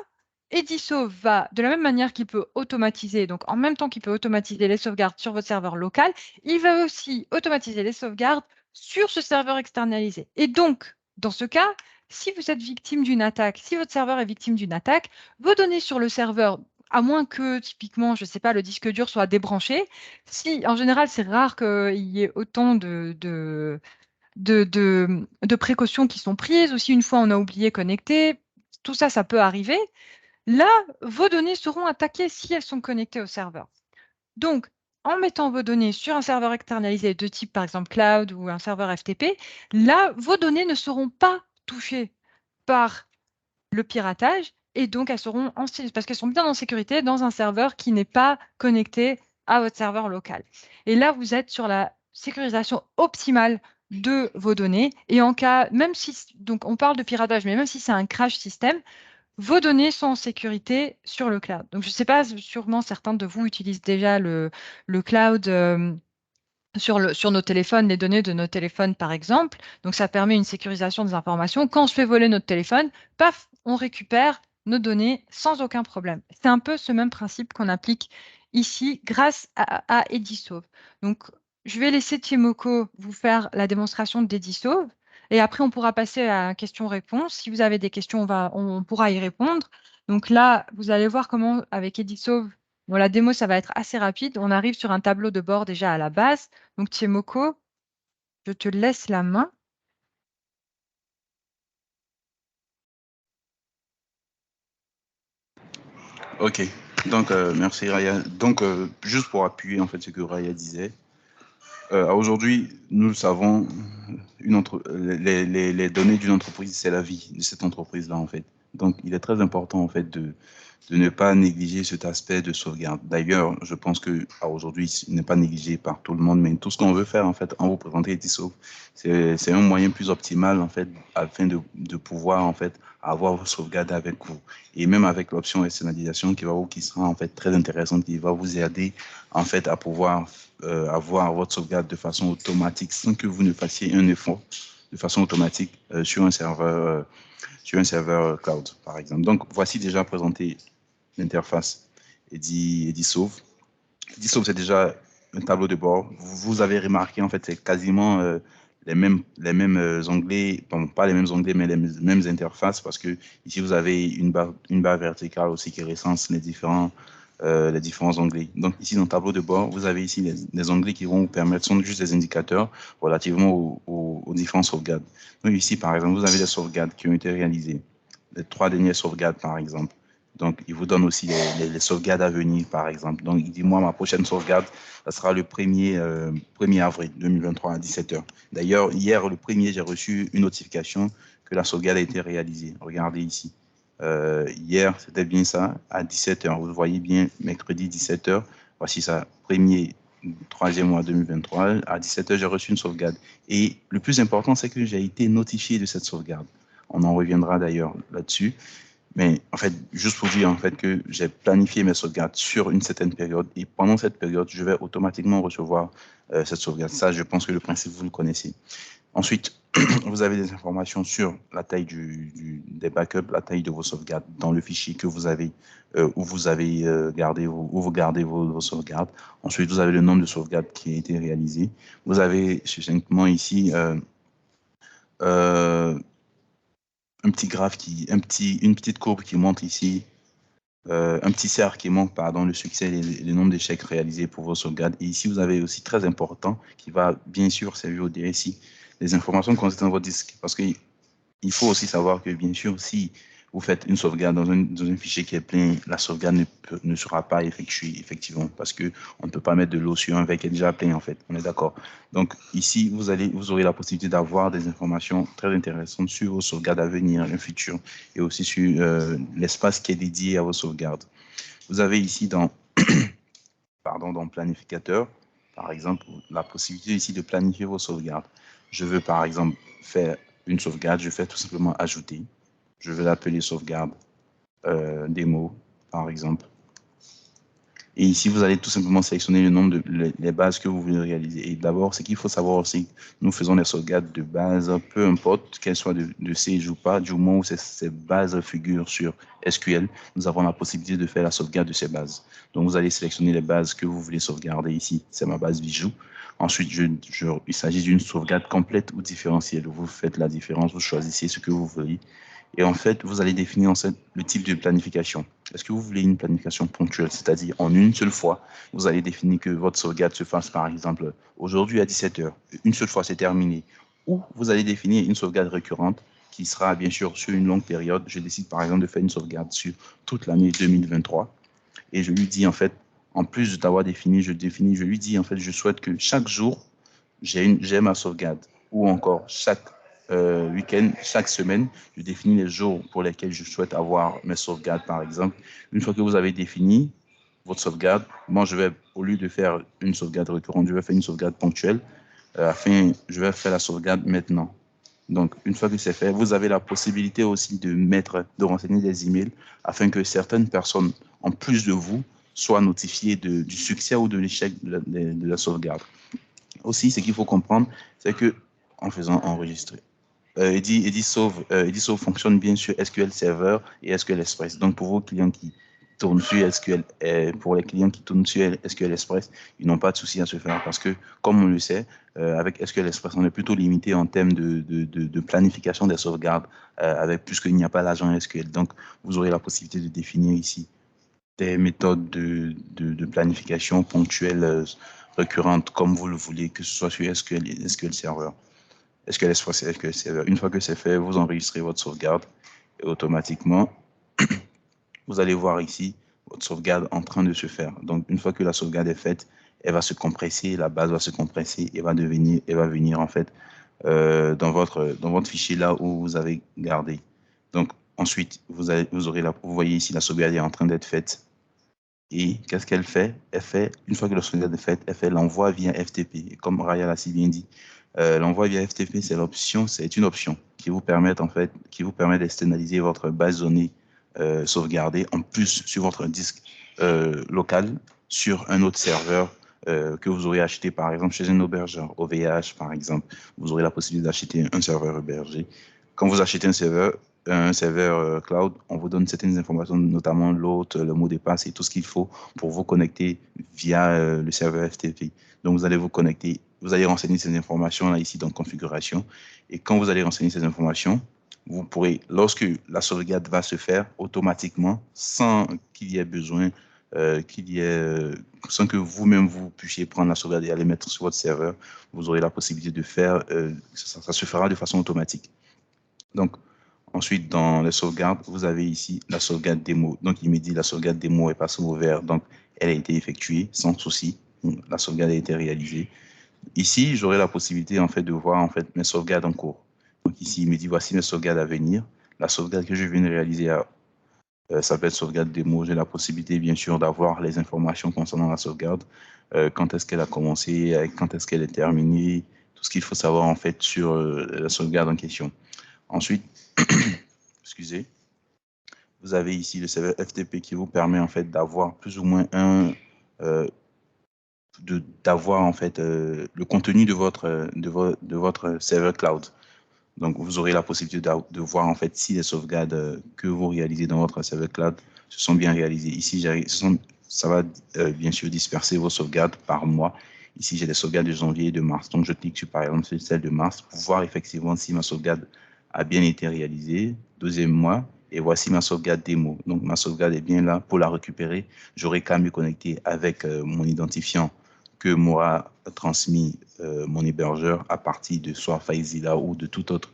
Edisauve va, de la même manière qu'il peut automatiser, donc en même temps qu'il peut automatiser les sauvegardes sur votre serveur local, il va aussi automatiser les sauvegardes sur ce serveur externalisé. Et donc, dans ce cas, si vous êtes victime d'une attaque, si votre serveur est victime d'une attaque, vos données sur le serveur, à moins que typiquement, je ne sais pas, le disque dur soit débranché, si en général c'est rare qu'il y ait autant de précautions qui sont prises, ou si une fois on a oublié connecter, tout ça, ça peut arriver. Là, vos données seront attaquées si elles sont connectées au serveur. Donc, en mettant vos données sur un serveur externalisé de type, par exemple, cloud ou un serveur FTP, là, vos données ne seront pas touchées par le piratage et donc elles seront parce qu'elles sont bien en sécurité dans un serveur qui n'est pas connecté à votre serveur local. Et là, vous êtes sur la sécurisation optimale de vos données. Et en cas, même si, donc on parle de piratage, mais même si c'est un crash système, vos données sont en sécurité sur le cloud. Donc, je ne sais pas, sûrement certains de vous utilisent déjà le cloud sur nos téléphones, les données de nos téléphones, par exemple. Donc, ça permet une sécurisation des informations. Quand on se fait voler notre téléphone, paf, on récupère nos données sans aucun problème. C'est un peu ce même principe qu'on applique ici grâce à Edisauve. Donc, je vais laisser Timoko vous faire la démonstration d'Edisauve. Et après, on pourra passer à question-réponse. Si vous avez des questions, on pourra y répondre. Donc là, vous allez voir comment, avec Edisauve, bon, la démo, ça va être assez rapide. On arrive sur un tableau de bord déjà à la base. Donc, Tiemoko, je te laisse la main. Ok, donc merci Raya. Donc juste pour appuyer en fait ce que Raya disait, aujourd'hui nous le savons, les données d'une entreprise c'est la vie de cette entreprise là en fait. Donc il est très important en fait de ne pas négliger cet aspect de sauvegarde. D'ailleurs, je pense que aujourd'hui, il n'est pas négligé par tout le monde, mais tout ce qu'on veut faire en fait en vous présentant Edisauve, c'est un moyen plus optimal en fait afin de pouvoir en fait avoir vos sauvegardes avec vous et même avec l'option externalisation qui sera en fait très intéressante, qui va vous aider en fait à pouvoir avoir votre sauvegarde de façon automatique sans que vous ne fassiez un effort de façon automatique sur un serveur cloud, par exemple. Donc, voici déjà présenté l'interface Edisauve. Edisauve, c'est déjà un tableau de bord. Vous avez remarqué, en fait, c'est quasiment les mêmes onglets, bon, pas les mêmes onglets, mais les mêmes interfaces, parce que ici, vous avez une barre verticale aussi qui recense les différents onglets. Donc ici, dans le tableau de bord, vous avez ici les onglets qui vont vous permettre, sont juste des indicateurs relativement aux différentes sauvegardes. Donc ici, par exemple, vous avez les sauvegardes qui ont été réalisées, les 3 dernières sauvegardes, par exemple. Donc, il vous donne aussi les sauvegardes à venir, par exemple. Donc, il dit, moi, ma prochaine sauvegarde, ça sera le 1er avril 2023 à 17h. D'ailleurs, hier, le 1er, j'ai reçu une notification que la sauvegarde a été réalisée. Regardez ici. Hier, c'était bien ça, à 17h. Vous voyez bien, mercredi 17h. Voici ça, 1er, 3e mois 2023. À 17h, j'ai reçu une sauvegarde. Et le plus important, c'est que j'ai été notifié de cette sauvegarde. On en reviendra d'ailleurs là-dessus. Mais en fait, juste pour dire en fait que j'ai planifié mes sauvegardes sur une certaine période et pendant cette période, je vais automatiquement recevoir cette sauvegarde. Ça, je pense que le principe, vous le connaissez. Ensuite, vous avez des informations sur la taille des backups, la taille de vos sauvegardes dans le fichier que vous avez, où vous avez gardé où vous gardez vos sauvegardes. Ensuite, vous avez le nombre de sauvegardes qui a été réalisé. Vous avez succinctement ici un petit graphe une petite courbe qui montre ici, un petit cercle qui montre, pardon, le succès et le nombre d'échecs réalisés pour vos sauvegardes. Et ici, vous avez aussi très important, qui va bien sûr servir au DSI, les informations concernant votre disque. Parce qu'il faut aussi savoir que, bien sûr, si vous faites une sauvegarde dans un fichier qui est plein, la sauvegarde ne sera pas effectuée, effectivement, parce qu'on ne peut pas mettre de l'eau sur un verre qui est déjà plein, en fait. On est d'accord. Donc, ici, vous aurez la possibilité d'avoir des informations très intéressantes sur vos sauvegardes à venir, le futur, et aussi sur l'espace qui est dédié à vos sauvegardes. Vous avez ici dans Planificateur, par exemple, la possibilité ici de planifier vos sauvegardes. Je veux, par exemple, faire une sauvegarde, je fais tout simplement ajouter. Je vais l'appeler sauvegarde démo, par exemple. Et ici, vous allez tout simplement sélectionner le nombre les bases que vous voulez réaliser. Et d'abord, ce qu'il faut savoir aussi, nous faisons des sauvegardes de base, peu importe qu'elles soient de Sage ou pas, du moment où ces bases figurent sur SQL, nous avons la possibilité de faire la sauvegarde de ces bases. Donc, vous allez sélectionner les bases que vous voulez sauvegarder ici. C'est ma base bijou. Ensuite, il s'agit d'une sauvegarde complète ou différentielle. Vous faites la différence, vous choisissez ce que vous voulez. Et en fait, vous allez définir en fait, le type de planification. Est-ce que vous voulez une planification ponctuelle, c'est-à-dire en une seule fois, vous allez définir que votre sauvegarde se fasse par exemple aujourd'hui à 17h, une seule fois c'est terminé. Ou vous allez définir une sauvegarde récurrente qui sera bien sûr sur une longue période. Je décide par exemple de faire une sauvegarde sur toute l'année 2023 et je lui dis en fait, en plus de t'avoir défini, je lui dis en fait, je souhaite que chaque jour, j'ai ma sauvegarde ou encore chaque week-end, chaque semaine, je définis les jours pour lesquels je souhaite avoir mes sauvegardes, par exemple. Une fois que vous avez défini votre sauvegarde, moi, je vais, au lieu de faire une sauvegarde récurrente, je vais faire une sauvegarde ponctuelle, je vais faire la sauvegarde maintenant. Donc, une fois que c'est fait, vous avez la possibilité aussi de renseigner des emails afin que certaines personnes, en plus de vous, soient notifiées du succès ou de l'échec de la sauvegarde. Aussi, ce qu'il faut comprendre, c'est que en faisant enregistrer, Edisauve fonctionne bien sur SQL Server et SQL Express. Donc, pour vos clients qui tournent sur SQL, pour les clients qui tournent sur SQL Express, ils n'ont pas de souci à se faire parce que, comme on le sait, avec SQL Express, on est plutôt limité en termes de planification des sauvegardes, puisqu'il n'y a pas l'agent SQL. Donc, vous aurez la possibilité de définir ici des méthodes de planification ponctuelle, récurrentes, comme vous le voulez, que ce soit sur SQL et SQL Server. SQL Express et SQL Server. Une fois que c'est fait, vous enregistrez votre sauvegarde et automatiquement, vous allez voir ici votre sauvegarde en train de se faire. Donc, une fois que la sauvegarde est faite, elle va se compresser, la base va se compresser et va venir en fait dans votre fichier là où vous avez gardé. Donc, ensuite, vous voyez ici la sauvegarde est en train d'être faite. Et qu'est-ce qu'elle fait? Une fois que la sauvegarde est faite, elle fait l'envoi via FTP. Et comme Raya l'a si bien dit, l'envoi via FTP, c'est une option qui vous permet d'externaliser votre base de données sauvegardée en plus sur votre disque local sur un autre serveur que vous aurez acheté par exemple chez un hébergeur, OVH par exemple. Vous aurez la possibilité d'acheter un serveur hébergé. Quand vous achetez un serveur cloud, on vous donne certaines informations, notamment l'hôte, le mot de passe et tout ce qu'il faut pour vous connecter via le serveur FTP. Donc, vous allez vous connecter, vous allez renseigner ces informations là ici dans configuration. Et quand vous allez renseigner ces informations, vous pourrez, lorsque la sauvegarde va se faire automatiquement, sans qu'il y ait besoin, sans que vous-même vous puissiez prendre la sauvegarde et aller mettre sur votre serveur, vous aurez la possibilité de faire, ça se fera de façon automatique. Donc, ensuite, dans les sauvegardes, vous avez ici la sauvegarde démo. Donc, il me dit la sauvegarde démo est passée au vert. Donc, elle a été effectuée sans souci. La sauvegarde a été réalisée. Ici, j'aurai la possibilité en fait de voir en fait mes sauvegardes en cours. Donc ici, il me dit voici mes sauvegardes à venir. La sauvegarde que je viens de réaliser s'appelle sauvegarde démo. J'ai la possibilité bien sûr d'avoir les informations concernant la sauvegarde, quand est-ce qu'elle a commencé, quand est-ce qu'elle est terminée, tout ce qu'il faut savoir en fait sur la sauvegarde en question. Ensuite, excusez, vous avez ici le serveur FTP qui vous permet en fait d'avoir plus ou moins d'avoir en fait le contenu de votre serveur cloud. Donc, vous aurez la possibilité de voir en fait si les sauvegardes que vous réalisez dans votre serveur cloud se sont bien réalisées. Ici, ça va bien sûr disperser vos sauvegardes par mois. Ici, j'ai des sauvegardes de janvier et de mars. Donc, je clique sur, par exemple, sur celle de mars pour voir effectivement si ma sauvegarde a bien été réalisée. Deuxième mois, et voici ma sauvegarde démo. Donc, ma sauvegarde est bien là. Pour la récupérer, j'aurai qu'à me connecter avec mon identifiant que m'aura transmis mon hébergeur à partir de soit FileZilla ou de tout autre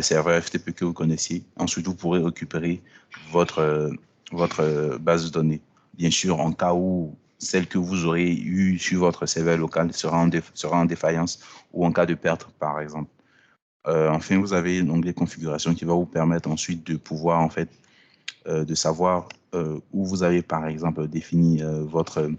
serveur FTP que vous connaissiez. Ensuite, vous pourrez récupérer votre base de données. Bien sûr, en cas où celle que vous aurez eue sur votre serveur local sera en défaillance ou en cas de perte, par exemple. Enfin, vous avez l'onglet configuration qui va vous permettre ensuite de pouvoir, en fait, de savoir où vous avez, par exemple, défini votre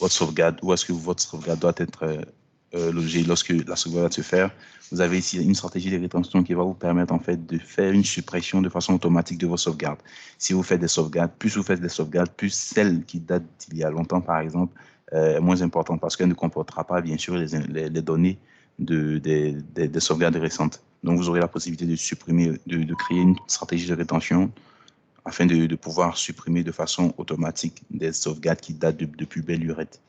sauvegarde, où est-ce que votre sauvegarde doit être logée lorsque la sauvegarde va se faire. Vous avez ici une stratégie de rétention qui va vous permettre en fait de faire une suppression de façon automatique de vos sauvegardes. Si vous faites des sauvegardes, plus vous faites des sauvegardes, plus celle qui date d'il y a longtemps, par exemple, est moins importante parce qu'elle ne comportera pas, bien sûr, les données des sauvegardes récentes. Donc, vous aurez la possibilité de supprimer, de créer une stratégie de rétention afin de pouvoir supprimer de façon automatique des sauvegardes qui datent depuis belle lurette.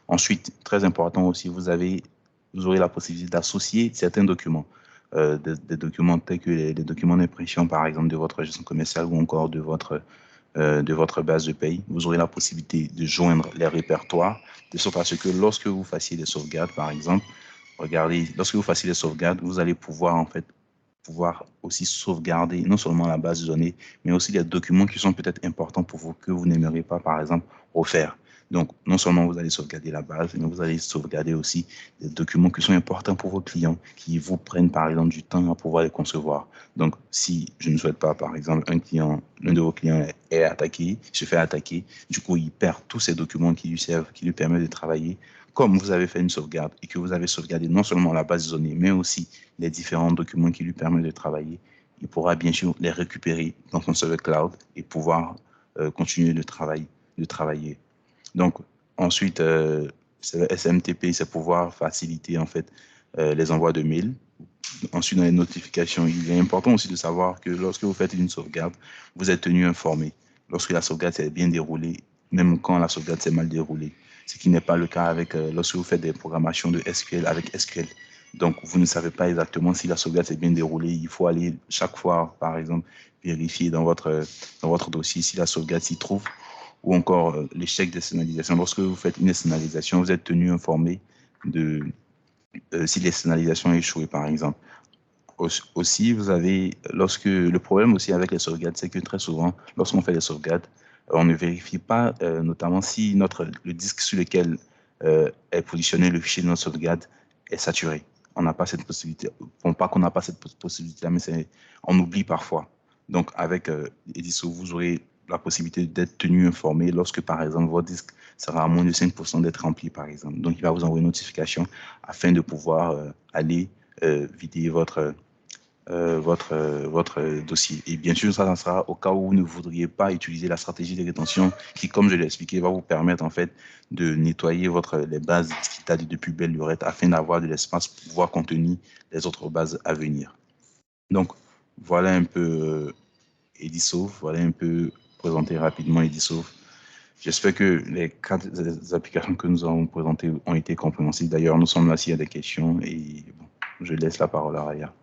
Ensuite, très important aussi, vous aurez la possibilité d'associer certains documents, des documents tels que les documents d'impression, par exemple, de votre gestion commerciale ou encore de votre base de paye. Vous aurez la possibilité de joindre les répertoires, de sorte à ce que lorsque vous fassiez des sauvegardes, par exemple, regardez, lorsque vous fassiez des sauvegardes, vous allez pouvoir aussi sauvegarder non seulement la base de données, mais aussi les documents qui sont peut-être importants pour vous, que vous n'aimeriez pas, par exemple, refaire. Donc, non seulement vous allez sauvegarder la base, mais vous allez sauvegarder aussi des documents qui sont importants pour vos clients, qui vous prennent, par exemple, du temps à pouvoir les concevoir. Donc, si je ne souhaite pas, par exemple, l'un de vos clients est attaqué, se fait attaquer, du coup, il perd tous ces documents qui lui servent, qui lui permettent de travailler. Comme vous avez fait une sauvegarde et que vous avez sauvegardé non seulement la base de données, mais aussi les différents documents qui lui permettent de travailler, il pourra bien sûr les récupérer dans son serveur cloud et pouvoir continuer de travailler. Donc, ensuite, c'est le SMTP, c'est pouvoir faciliter en fait les envois de mails. Ensuite, dans les notifications, il est important aussi de savoir que lorsque vous faites une sauvegarde, vous êtes tenu informé. Lorsque la sauvegarde s'est bien déroulée, même quand la sauvegarde s'est mal déroulée, ce qui n'est pas le cas avec lorsque vous faites des programmations de SQL avec SQL. Donc, vous ne savez pas exactement si la sauvegarde s'est bien déroulée. Il faut aller chaque fois, par exemple, vérifier dans votre dossier si la sauvegarde s'y trouve ou encore l'échec des scénarisations. Lorsque vous faites une scénarisation, vous êtes tenu informé de si les scénarisations échouent, par exemple. Aussi, vous avez, lorsque le problème aussi avec les sauvegardes, c'est que très souvent, lorsqu'on fait des sauvegardes, on ne vérifie pas, notamment si le disque sur lequel est positionné le fichier de notre sauvegarde est saturé. On n'a pas cette possibilité. Bon, pas qu'on n'a pas cette possibilité, mais on oublie parfois. Donc, avec Ediso, vous aurez la possibilité d'être tenu informé lorsque, par exemple, votre disque sera à moins de 5% d'être rempli, par exemple. Donc, il va vous envoyer une notification afin de pouvoir aller vider votre dossier. Et bien sûr, ça sera au cas où vous ne voudriez pas utiliser la stratégie de rétention qui, comme je l'ai expliqué, va vous permettre en fait de nettoyer les bases qui datent depuis belle lurette afin d'avoir de l'espace pour pouvoir contenir les autres bases à venir. Donc, voilà un peu Edisoft, voilà un peu présenté rapidement Edisoft. J'espère que les 4 applications que nous avons présentées ont été compréhensibles. D'ailleurs, nous sommes là s'il y a des questions et bon, je laisse la parole à Raya.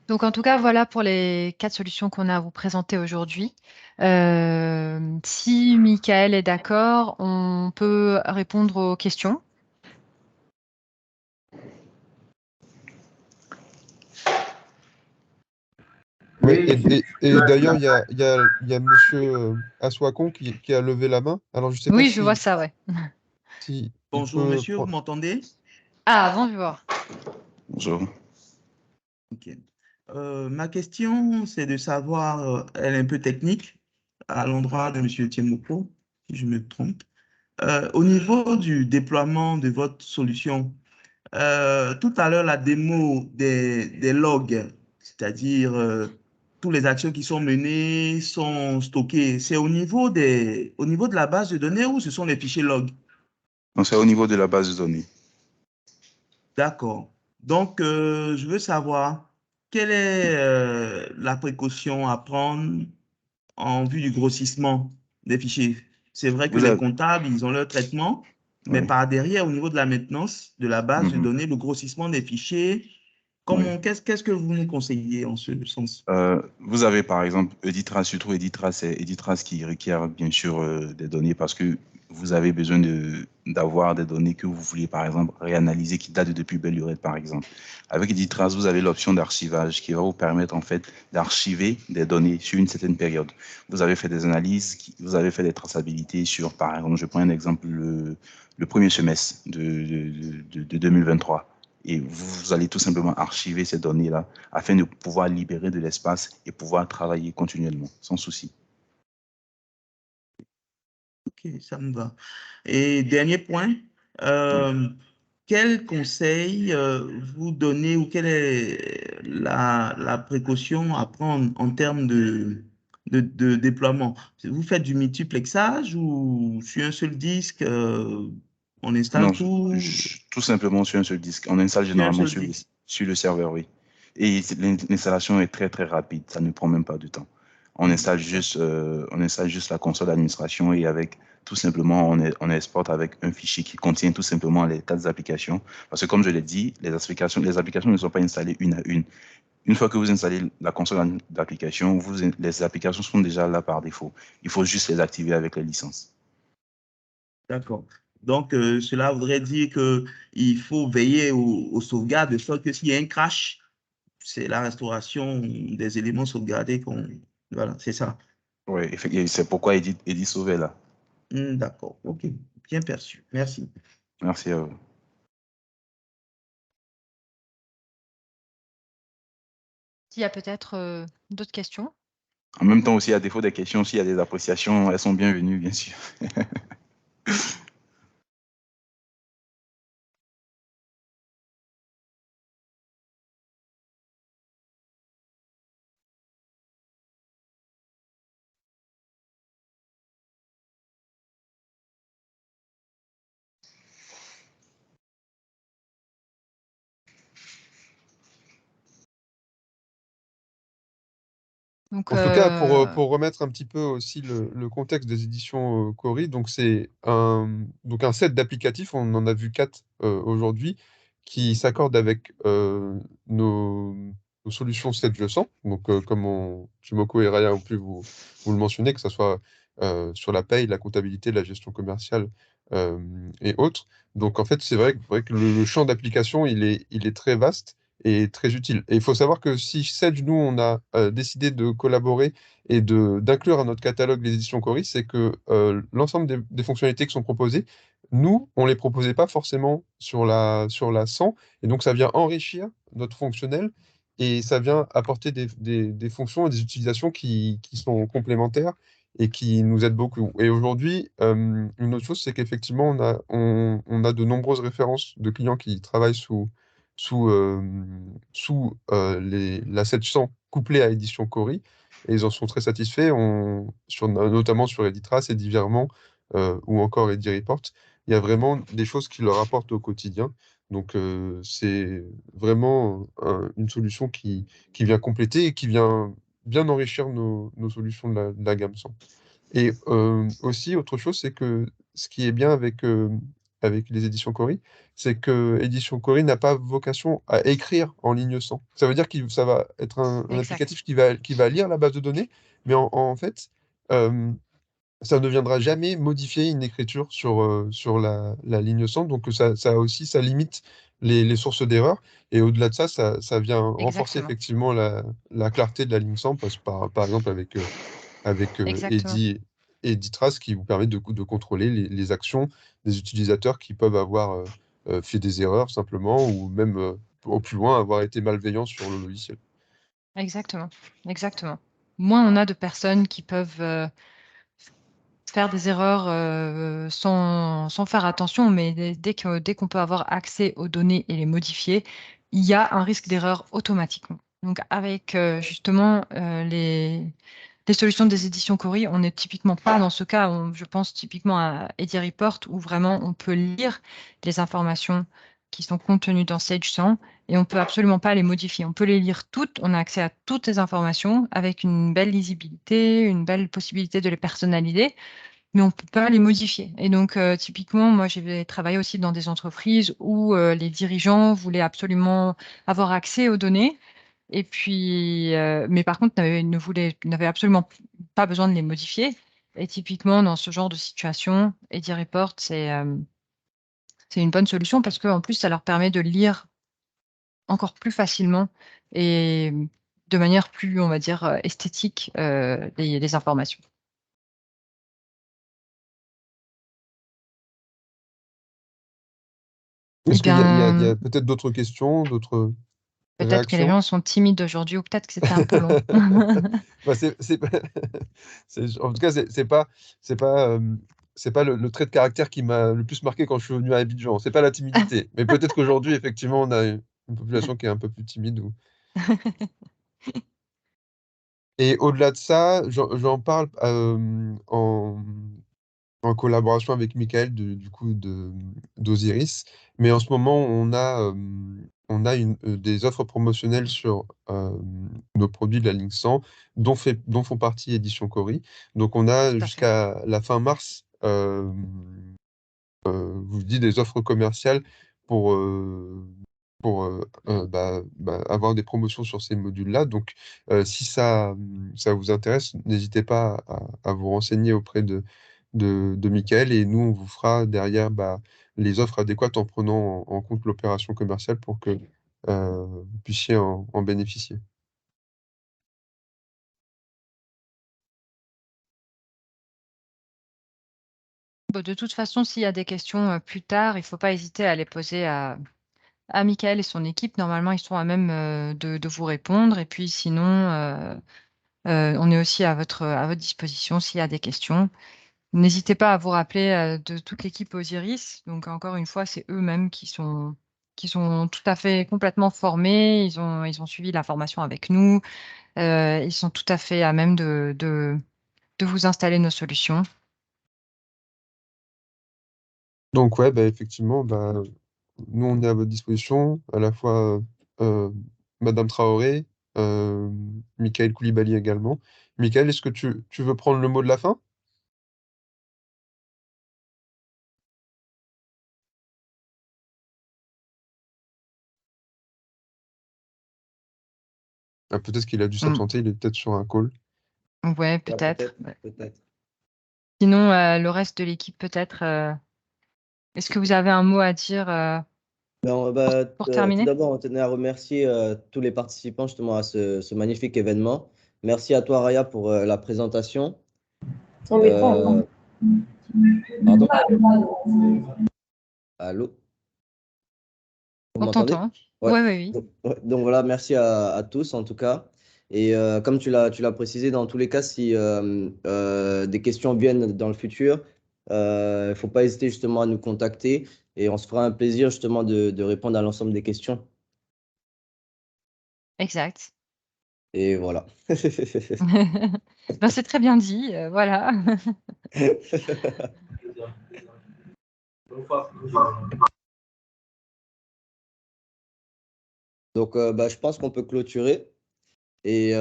Donc, en tout cas, voilà pour les 4 solutions qu'on a à vous présenter aujourd'hui. Si Michael est d'accord, on peut répondre aux questions. Ouais, Oui, et d'ailleurs, il y a Monsieur Aswakon qui a levé la main. Alors, je ne sais pas Oui, je vois ça, ouais. si il Bonjour peut monsieur, vous prendre. m'entendez? Ah, bonjour. Bonjour. Ok. Ma question, c'est de savoir, elle est un peu technique, à l'endroit de monsieur Tiemoko, si je me trompe. Au niveau du déploiement de votre solution, tout à l'heure, la démo des logs, c'est-à-dire toutes les actions qui sont menées sont stockées, c'est au niveau de la base de données ou ce sont les fichiers logs? Donc, c'est au niveau de la base de données. D'accord. Donc, je veux savoir quelle est la précaution à prendre en vue du grossissement des fichiers. C'est vrai que Vous les avez... comptables, ils ont leur traitement, mais Oui. par derrière, au niveau de la maintenance de la base de Mhm. données, le grossissement des fichiers, Oui. qu'est-ce que vous nous conseillez en ce sens? Vous avez par exemple Editrace, surtout Editrace, c'est Editrace qui requiert bien sûr des données parce que vous avez besoin d'avoir des données que vous voulez par exemple réanalyser qui datent depuis belle lurette par exemple. Avec Editrace, vous avez l'option d'archivage qui va vous permettre en fait d'archiver des données sur une certaine période. Vous avez fait des analyses, vous avez fait des traçabilités sur par exemple, je prends un exemple, le premier semestre de 2023. Et vous allez tout simplement archiver ces données-là afin de pouvoir libérer de l'espace et pouvoir travailler continuellement, sans souci. Ok, ça me va. Et dernier point, Oui. quel conseil vous donnez ou quelle est la précaution à prendre en termes de déploiement? Vous faites du multiplexage ou sur un seul disque, on Non, installe tout tout simplement sur un seul disque. On installe sur un généralement seul disque? sur le serveur, oui. Et l'installation est très très rapide, ça ne prend même pas de temps. D'accord. On installe juste la console d'administration et avec tout simplement on exporte avec un fichier qui contient tout simplement les 4 applications. Parce que comme je l'ai dit, les applications ne sont pas installées une à une. Une fois que vous installez la console d'application, les applications sont déjà là par défaut. Il faut juste les activer avec les licences. D'accord. Donc, cela voudrait dire qu'il faut veiller aux sauvegardes de sorte que s'il y a un crash, c'est la restauration des éléments sauvegardés qu'on... Voilà, c'est ça. Oui, effectivement, c'est pourquoi Edith Sauvé là. D'accord. OK. Bien perçu. Merci. Merci à vous. S'il y a peut-être d'autres questions. En même temps aussi, à défaut des questions, s'il y a des appréciations, elles sont bienvenues, bien sûr. Donc, En tout cas, pour remettre un petit peu aussi le contexte des éditions Cori, donc c'est un set d'applicatifs, on en a vu 4 aujourd'hui, qui s'accordent avec nos solutions 7 Donc, comme Jumoko et Raya ont pu vous le mentionner, que ce soit sur la paye, la comptabilité, la gestion commerciale euh, et autres. Donc, en fait, c'est vrai que le champ d'application, il est très vaste et très utile. Et il faut savoir que si Sedge, nous, on a décidé de collaborer et d'inclure à notre catalogue les éditions Cori, c'est que l'ensemble des fonctionnalités qui sont proposées, nous, on ne les proposait pas forcément sur la 100, et donc ça vient enrichir notre fonctionnel, et ça vient apporter des fonctions et des utilisations qui sont complémentaires et qui nous aident beaucoup. Et aujourd'hui, une autre chose, c'est qu'effectivement, on a de nombreuses références de clients qui travaillent sous, euh, sous la 700 couplée à édition Cori, et ils en sont très satisfaits, notamment sur Editrace, Edivirement ou encore EdiReport. Il y a vraiment des choses qui leur apportent au quotidien. Donc, c'est vraiment une solution qui vient compléter et qui vient bien enrichir nos solutions de la gamme 100. Et aussi, autre chose, c'est que ce qui est bien avec les éditions Cori, c'est que Édition Cori n'a pas vocation à écrire en ligne 100. Ça veut dire que ça va être un exact. applicatif qui va lire la base de données, mais en fait, euh, ça ne viendra jamais modifier une écriture sur la ligne 100. Donc ça limite les sources d'erreur. Et au-delà de ça, ça vient renforcer Exactement. effectivement la clarté de la ligne 100, parce, par exemple avec Exactement. Eddy et Trace, qui vous permet de contrôler les actions des utilisateurs qui peuvent avoir fait des erreurs simplement, ou même au plus loin avoir été malveillants sur le logiciel. Exactement. Exactement. Moins on a de personnes qui peuvent faire des erreurs sans faire attention, mais dès qu'on peut avoir accès aux données et les modifier, il y a un risque d'erreur automatiquement. Donc avec justement les solutions des éditions Cori, on n'est typiquement pas dans ce cas. Je pense typiquement à EdiReport, où vraiment on peut lire les informations qui sont contenues dans Sage 100 et on peut absolument pas les modifier. On peut les lire toutes, on a accès à toutes les informations avec une belle lisibilité, une belle possibilité de les personnaliser, mais on ne peut pas les modifier. Et donc, typiquement, moi, j'ai travaillé aussi dans des entreprises où les dirigeants voulaient absolument avoir accès aux données. Et puis, mais par contre, n'avaient absolument pas besoin de les modifier. Et typiquement, dans ce genre de situation, EdiReport, c'est une bonne solution parce qu'en plus, ça leur permet de lire encore plus facilement et de manière plus, on va dire, esthétique, les informations. Eh Est-ce qu'il y a bien, peut-être d'autres questions, d'autres peut-être que les réactions? gens sont timides aujourd'hui ou peut-être que c'était un peu long. Bah, en tout cas, c'est pas le trait de caractère qui m'a le plus marqué quand je suis venu à Abidjan. C'est pas la timidité. Mais peut-être qu'aujourd'hui, effectivement, on a une population qui est un peu plus timide. Et au-delà de ça, j'en parle en collaboration avec Michael, du coup, d'Osiris. Mais en ce moment, on a des offres promotionnelles sur nos produits de la ligne 100, dont font partie Édition Cori. Donc, on a Tout à fait. jusqu'à la fin mars, je vous dis, des offres commerciales pour, avoir des promotions sur ces modules-là. Donc, si ça vous intéresse, n'hésitez pas à vous renseigner auprès de Michael, et nous, on vous fera derrière les offres adéquates en prenant en compte l'opération commerciale pour que vous puissiez en bénéficier. Bon, de toute façon, s'il y a des questions plus tard, il ne faut pas hésiter à les poser à Michael et son équipe. Normalement, ils sont à même de vous répondre. Et puis sinon, on est aussi à votre disposition s'il y a des questions. N'hésitez pas à vous rappeler de toute l'équipe Osiris. Donc, encore une fois, c'est eux-mêmes qui sont tout à fait complètement formés. Ils ont suivi la formation avec nous. Ils sont tout à fait à même de vous installer nos solutions. Donc, ouais, effectivement, nous, on est à votre disposition, à la fois Madame Traoré, Michael Koulibaly également. Michael, est-ce que tu veux prendre le mot de la fin? Ah, peut-être qu'il a dû s'absenter, il est peut-être sur un call. Ouais, Ouais, peut-être. peut-être. Sinon, le reste de l'équipe, peut-être. Est-ce que vous avez un mot à dire pour Tout terminer? d'abord, on tenait à remercier tous les participants justement à ce magnifique événement. Merci à toi, Raya, pour la présentation. Pardon? Allô? Vous On m'entendez? t'entend. Ouais. Ouais, oui. Donc voilà, merci à tous en tout cas. Et comme tu l'as précisé, dans tous les cas, si des questions viennent dans le futur, il ne faut pas hésiter justement à nous contacter et on se fera un plaisir justement de répondre à l'ensemble des questions. Exact. Et voilà. Ben, c'est très bien dit, voilà. Donc, je pense qu'on peut clôturer. Et,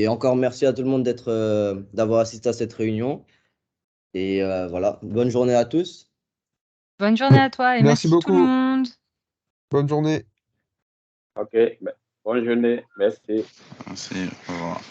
encore merci à tout le monde d'avoir assisté à cette réunion. Et voilà, bonne journée à tous. Bonne journée à toi et Merci merci tout le beaucoup. monde. Bonne journée. Ok, bonne journée, merci. Merci, au revoir.